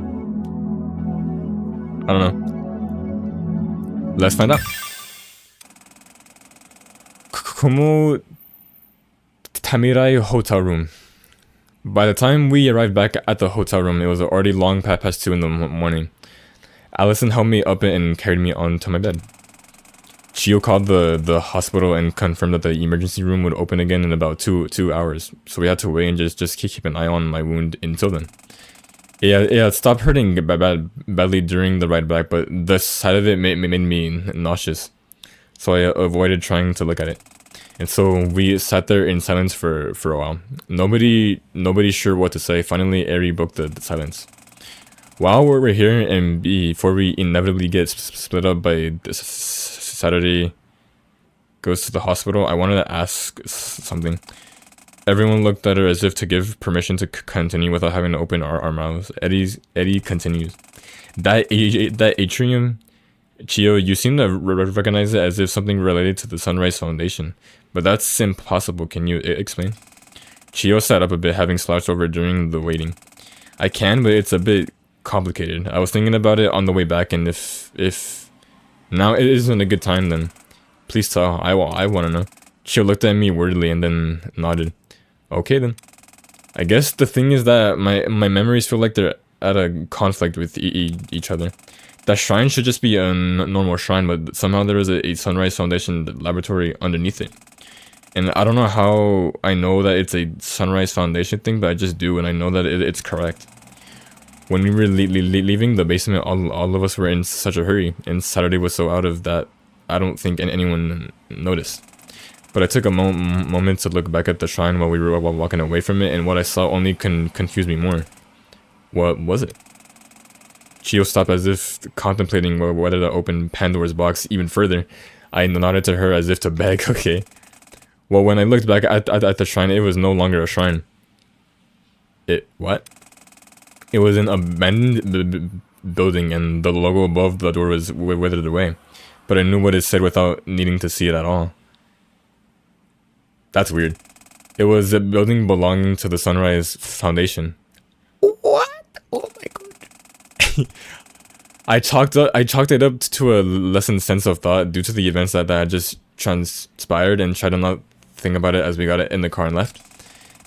I don't know. Let's find out. Kumo Tamirai hotel room. By the time we arrived back at the hotel room, it was already long past 2 in the morning. Allison held me up and carried me onto my bed. Chio called the hospital and confirmed that the emergency room would open again in about 2 hours. So we had to wait and just keep an eye on my wound until then. It had stopped hurting badly during the ride back, but the sight of it made me nauseous. So I avoided trying to look at it. And so we sat there in silence for a while. Nobody sure what to say. Finally, Eri broke the silence. While we're here, and before we inevitably get split up by this Saturday goes to the hospital, I wanted to ask something. Everyone looked at her as if to give permission to continue without having to open our mouths. Eddie continues. That atrium, Chio, you seem to recognize it as if something related to the Sunrise Foundation. But that's impossible, can you explain? Chio sat up a bit, having slouched over during the waiting. I can, but it's a bit complicated. I was thinking about it on the way back, and if now it isn't a good time, then please tell. I want to know. Chio looked at me weirdly and then nodded. Okay then. I guess the thing is that my memories feel like they're at a conflict with each other. That shrine should just be a normal shrine, but somehow there is a Sunrise Foundation laboratory underneath it. And I don't know how I know that it's a Sunrise Foundation thing, but I just do, and I know that it's correct. When we were leaving the basement, all of us were in such a hurry, and Saturday was so out of that I don't think anyone noticed. But I took a moment to look back at the shrine while we were walking away from it, and what I saw only confused me more. What was it? Chio stopped as if contemplating whether to open Pandora's box even further. I nodded to her as if to beg. Okay. Well, when I looked back at the shrine, it was no longer a shrine. What? It was an abandoned building, and the logo above the door was withered away. But I knew what it said without needing to see it at all. That's weird. It was a building belonging to the Sunrise Foundation. What? Oh my god. I chalked it up to a lessened sense of thought due to the events that had just transpired, and tried to not think about it as we got in the car and left.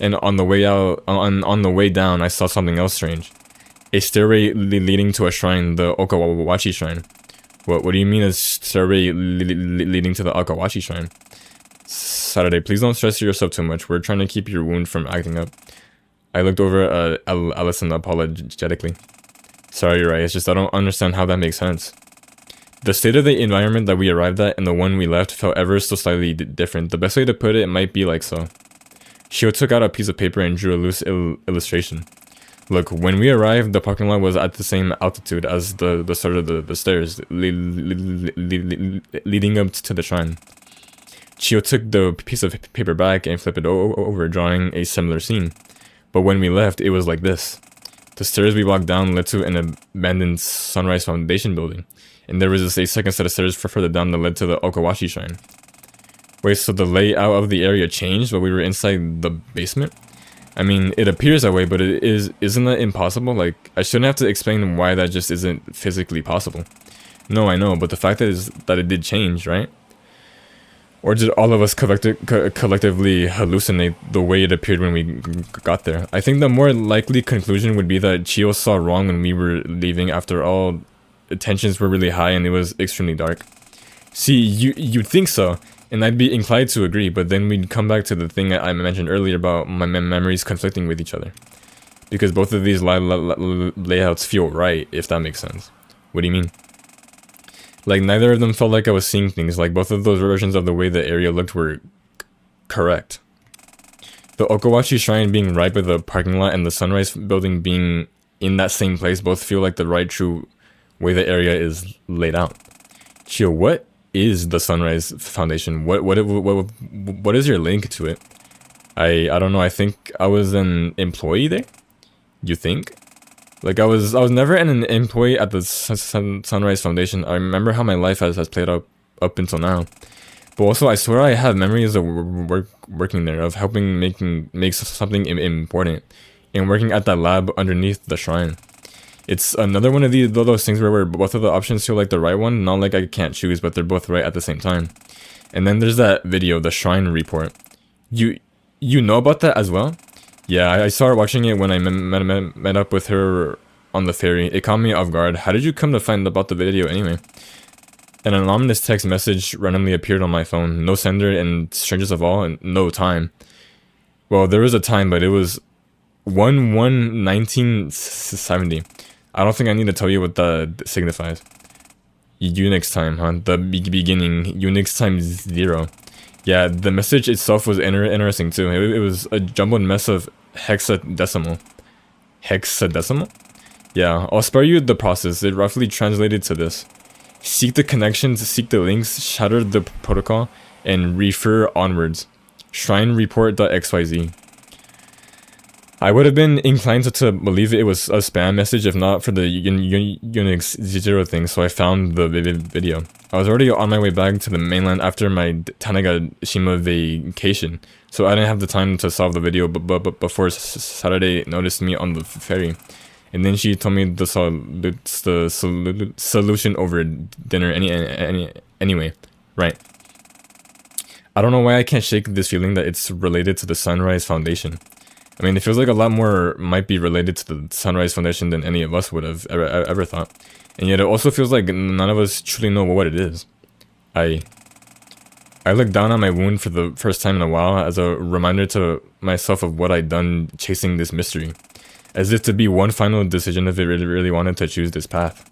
And on the way out, on the way down, I saw something else strange. A stairway leading to a shrine, the Okawachi shrine. What do you mean a stairway leading to the Okawachi shrine? Saturday, please don't stress yourself too much. We're trying to keep your wound from acting up. I looked over at Allison apologetically. Sorry, you're right. It's just I don't understand how that makes sense. The state of the environment that we arrived at and the one we left felt ever so slightly different. The best way to put it might be like so. Shio took out a piece of paper and drew a loose illustration. Look, when we arrived, the parking lot was at the same altitude as the start of the stairs leading up to the shrine. Chio took the piece of paper back and flipped it over, drawing a similar scene. But when we left, it was like this. The stairs we walked down led to an abandoned Sunrise Foundation building, and there was a second set of stairs further down that led to the Okawachi shrine. Wait, so the layout of the area changed while we were inside the basement? I mean, it appears that way, but isn't that impossible? Like, I shouldn't have to explain why that just isn't physically possible. No, I know, but the fact is that it did change, right? Or did all of us collectively hallucinate the way it appeared when we got there? I think the more likely conclusion would be that Chio saw wrong when we were leaving. After all, tensions were really high and it was extremely dark. See, you'd think so, and I'd be inclined to agree, but then we'd come back to the thing I mentioned earlier about my memories conflicting with each other. Because both of these layouts feel right, if that makes sense. What do you mean? Like, neither of them felt like I was seeing things. Like, both of those versions of the way the area looked were correct. The Okawachi shrine being right by the parking lot and the Sunrise building being in that same place both feel like the right true way the area is laid out. Chio, what is the Sunrise Foundation? What is your link to it? I don't know. I think I was an employee there. You think? Like, I was never an employee at the Sunrise Foundation. I remember how my life has played out up until now. But also, I swear I have memories of working there, of helping make something important, and working at that lab underneath the shrine. It's another one of those things where both of the options feel like the right one, not like I can't choose, but they're both right at the same time. And then there's that video, the Shrine Report. You know about that as well? Yeah, I started watching it when I met up with her on the ferry. It caught me off guard. How did you come to find about the video anyway? An anonymous text message randomly appeared on my phone. No sender and strangest of all, and no time. Well, there was a time, but it was 1/1/1970. I don't think I need to tell you what that signifies. Unix time, huh? The beginning. Unix time 0. Yeah, the message itself was interesting too. It was a jumbled mess of hexadecimal. Hexadecimal? Yeah, I'll spare you the process. It roughly translated to this. Seek the connections, seek the links, shatter the protocol, and refer onwards. Shrine report.xyz. I would have been inclined to believe it was a spam message if not for the Unix 0 thing, so I found the video. I was already on my way back to the mainland after my Tanegashima vacation, so I didn't have the time to solve the video but before Saturday noticed me on the ferry. And then she told me the solution over dinner anyway. Right. I don't know why I can't shake this feeling that it's related to the Sunrise Foundation. I mean, it feels like a lot more might be related to the Sunrise Foundation than any of us would have ever thought. And yet it also feels like none of us truly know what it is. I looked down on my wound for the first time in a while as a reminder to myself of what I'd done chasing this mystery. As if to be one final decision if it really wanted to choose this path.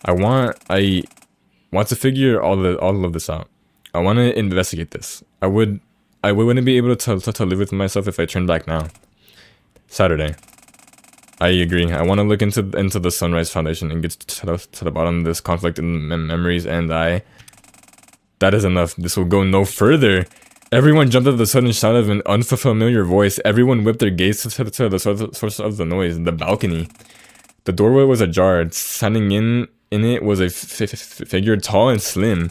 I want to figure all of this out. I want to investigate this. I wouldn't be able to live with myself if I turned back now. Saturday. I agree. I want to look into the Sunrise Foundation and get to the bottom of this conflict in memories, and that is enough. This will go no further. Everyone jumped at the sudden shout of an unfamiliar voice. Everyone whipped their gaze to the source of the noise, the balcony. The doorway was ajar. Standing in it was a figure tall and slim.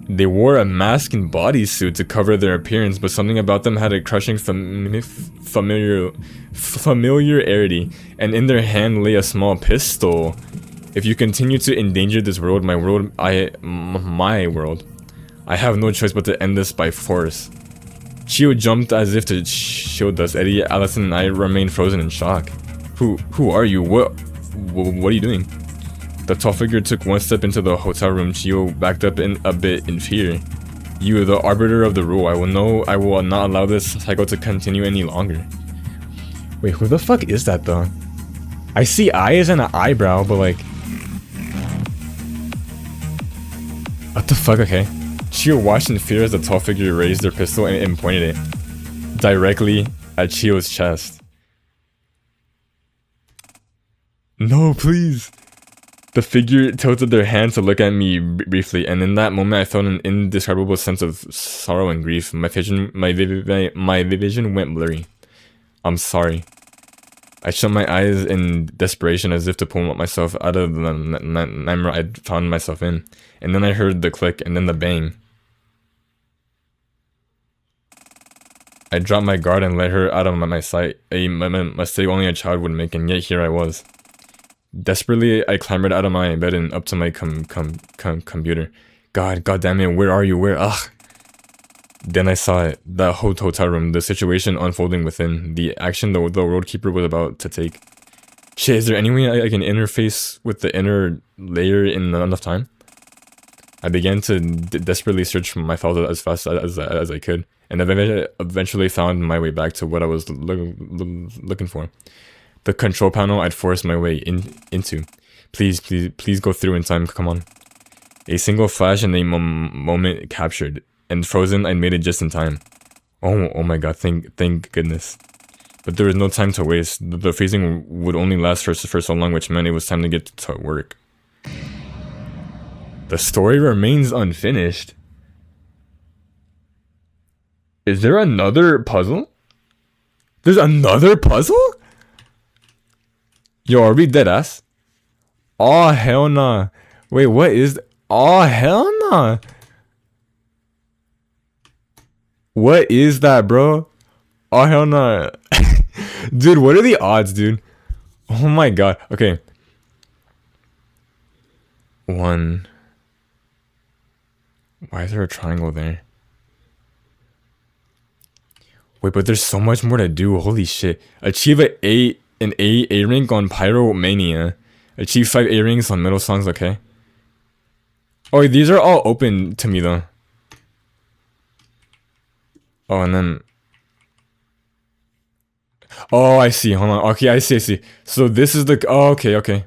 They wore a mask and bodysuit to cover their appearance, but something about them had a crushing familiarity, and in their hand lay a small pistol. If you continue to endanger this world, my world, I have no choice but to end this by force. Chio jumped as if to shield us. Eddie, Allison, and I remained frozen in shock. Who are you? What are you doing? The tall figure took one step into the hotel room. Chiyo backed up a bit in fear. You, the arbiter of the rule. I will not allow this cycle to continue any longer. Wait, who the fuck is that though? I see eyes and an eyebrow, but like, what the fuck? Okay. Chiyo watched in fear as the tall figure raised their pistol and pointed it directly at Chiyo's chest. No, please. The figure tilted their hand to look at me briefly, and in that moment I felt an indescribable sense of sorrow and grief. My vision went blurry. I'm sorry. I shut my eyes in desperation as if to pull myself out of the nightmare I'd found myself in. And then I heard the click and then the bang. I dropped my guard and let her out of my sight, a mistake only a child would make, and yet here I was. Desperately, I clambered out of my bed and up to my computer. God damn it, where are you? Where? Ugh. Then I saw it, that hotel room, the situation unfolding within, the action the roadkeeper was about to take. Shit, is there any way I can interface with the inner layer in enough time? I began to desperately search for my files as fast as I could, and eventually found my way back to what I was looking for. The control panel I'd forced my way into. Please go through in time, come on. A single flash and a moment captured, and frozen, I made it just in time. Oh my god, thank goodness. But there was no time to waste. The freezing would only last for so long, which meant it was time to get to work. The story remains unfinished. Is there another puzzle? There's another puzzle? Yo, are we dead ass? Oh hell nah. Wait, what is oh hell nah. What is that, bro? Oh hell nah. Dude, what are the odds, dude? Oh my god. Okay. 1. Why is there a triangle there? Wait, but there's so much more to do. Holy shit. Achieve an A rank on Pyromania. Achieve 5 A rings on Metal Songs, okay. Oh, these are all open to me though. Oh, and then oh, I see. Hold on. Okay, I see. So this is the oh, okay.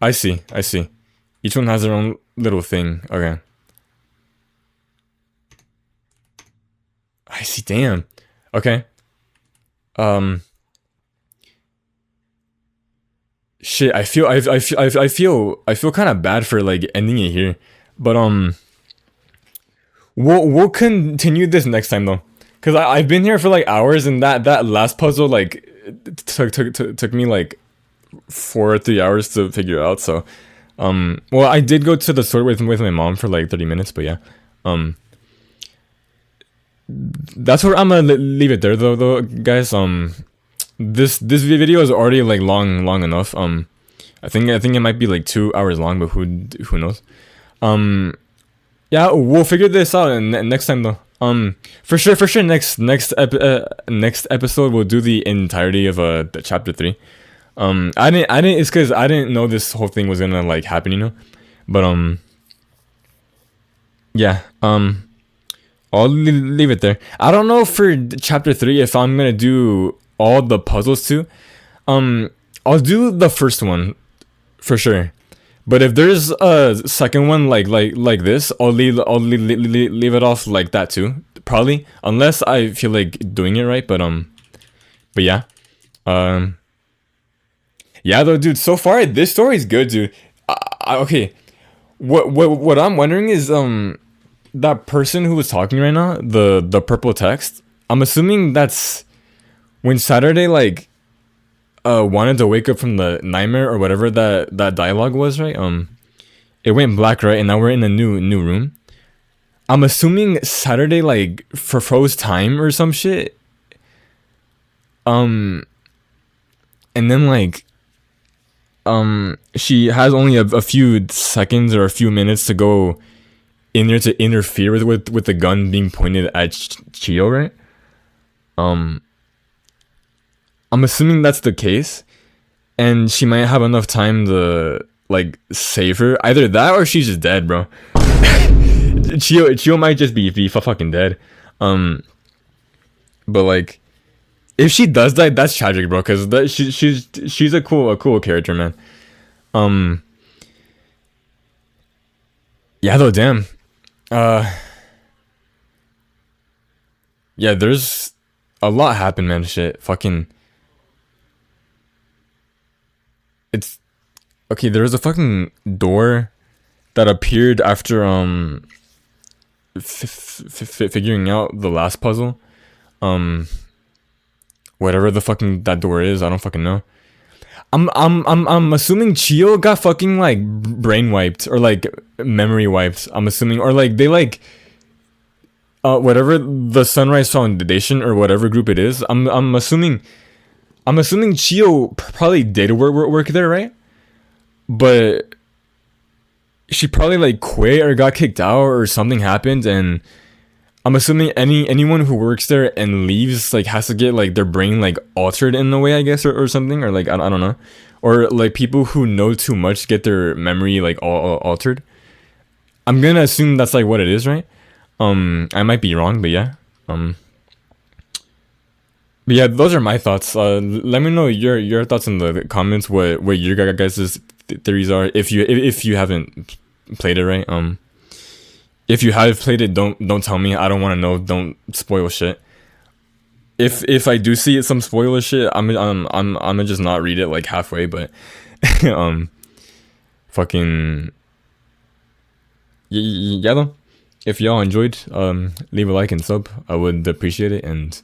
I see. Each one has their own little thing. Okay. I see. Damn. Okay. Shit. I feel kind of bad for like ending it here, but we'll continue this next time though, cause I've been here for like hours, and that last puzzle like took me like 4 or 3 hours to figure out. So, well, I did go to the store with my mom for like 30 minutes, but yeah, that's where I'm gonna leave it there though, guys. This video is already like long enough. I think it might be like 2 hours long, but who knows? Yeah, we'll figure this out next time though. For sure. Next episode we'll do the entirety of the chapter 3. I didn't. It's because I didn't know this whole thing was gonna like happen, you know. But yeah. I'll leave it there. I don't know for chapter 3 if I'm gonna do all the puzzles too. I'll do the first one for sure. But if there's a second one like this, I'll leave it off like that too. Probably, unless I feel like doing it right. But yeah. Yeah though, dude. So far, this story is good, dude. Okay. What I'm wondering is that person who was talking right now, the purple text. I'm assuming that's when Saturday like wanted to wake up from the nightmare or whatever that dialogue was, right? It went black, right? And now we're in a new room. I'm assuming Saturday like froze time or some shit. And then like she has only a few seconds or a few minutes to go in there to interfere with the gun being pointed at Chiyo, right? I'm assuming that's the case, and she might have enough time to like save her. Either that or she's just dead, bro. Chio might just be fucking dead. But like, if she does die, that's tragic, bro. Cause that she's a cool character, man. Yeah, though, damn. Yeah, there's a lot happened, man. Shit, fucking. It's okay. There was a fucking door that appeared after figuring out the last puzzle. Whatever the fucking that door is, I don't fucking know. I'm assuming Chio got fucking like brain wiped or like memory wiped. I'm assuming, or like they like whatever the Sunrise Foundation or whatever group it is. I'm assuming Chio probably did work there, right? But she probably like quit or got kicked out or something happened, and I'm assuming anyone who works there and leaves like has to get like their brain like altered in a way, I guess, or something, or like I don't know, or like people who know too much get their memory like all altered. I'm gonna assume that's like what it is, right? I might be wrong, but yeah. But yeah, those are my thoughts. Let me know your thoughts in the comments. What your guys' theories are if you haven't played it, right? If you have played it, don't tell me. I don't want to know. Don't spoil shit. If I do see some spoiler shit, I'm gonna just not read it like halfway. But fucking yeah though. If y'all enjoyed, leave a like and sub. I would appreciate it. And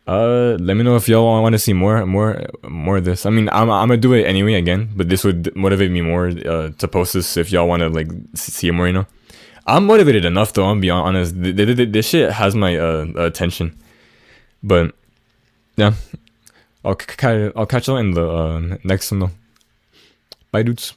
let me know if y'all want to see more of this. I mean, I'm gonna do it anyway again, but this would motivate me more to post this if y'all want to like see it more, you know. I'm motivated enough though, I'm be honest. This shit has my attention. But yeah, I'll catch you in the next one though. Bye dudes.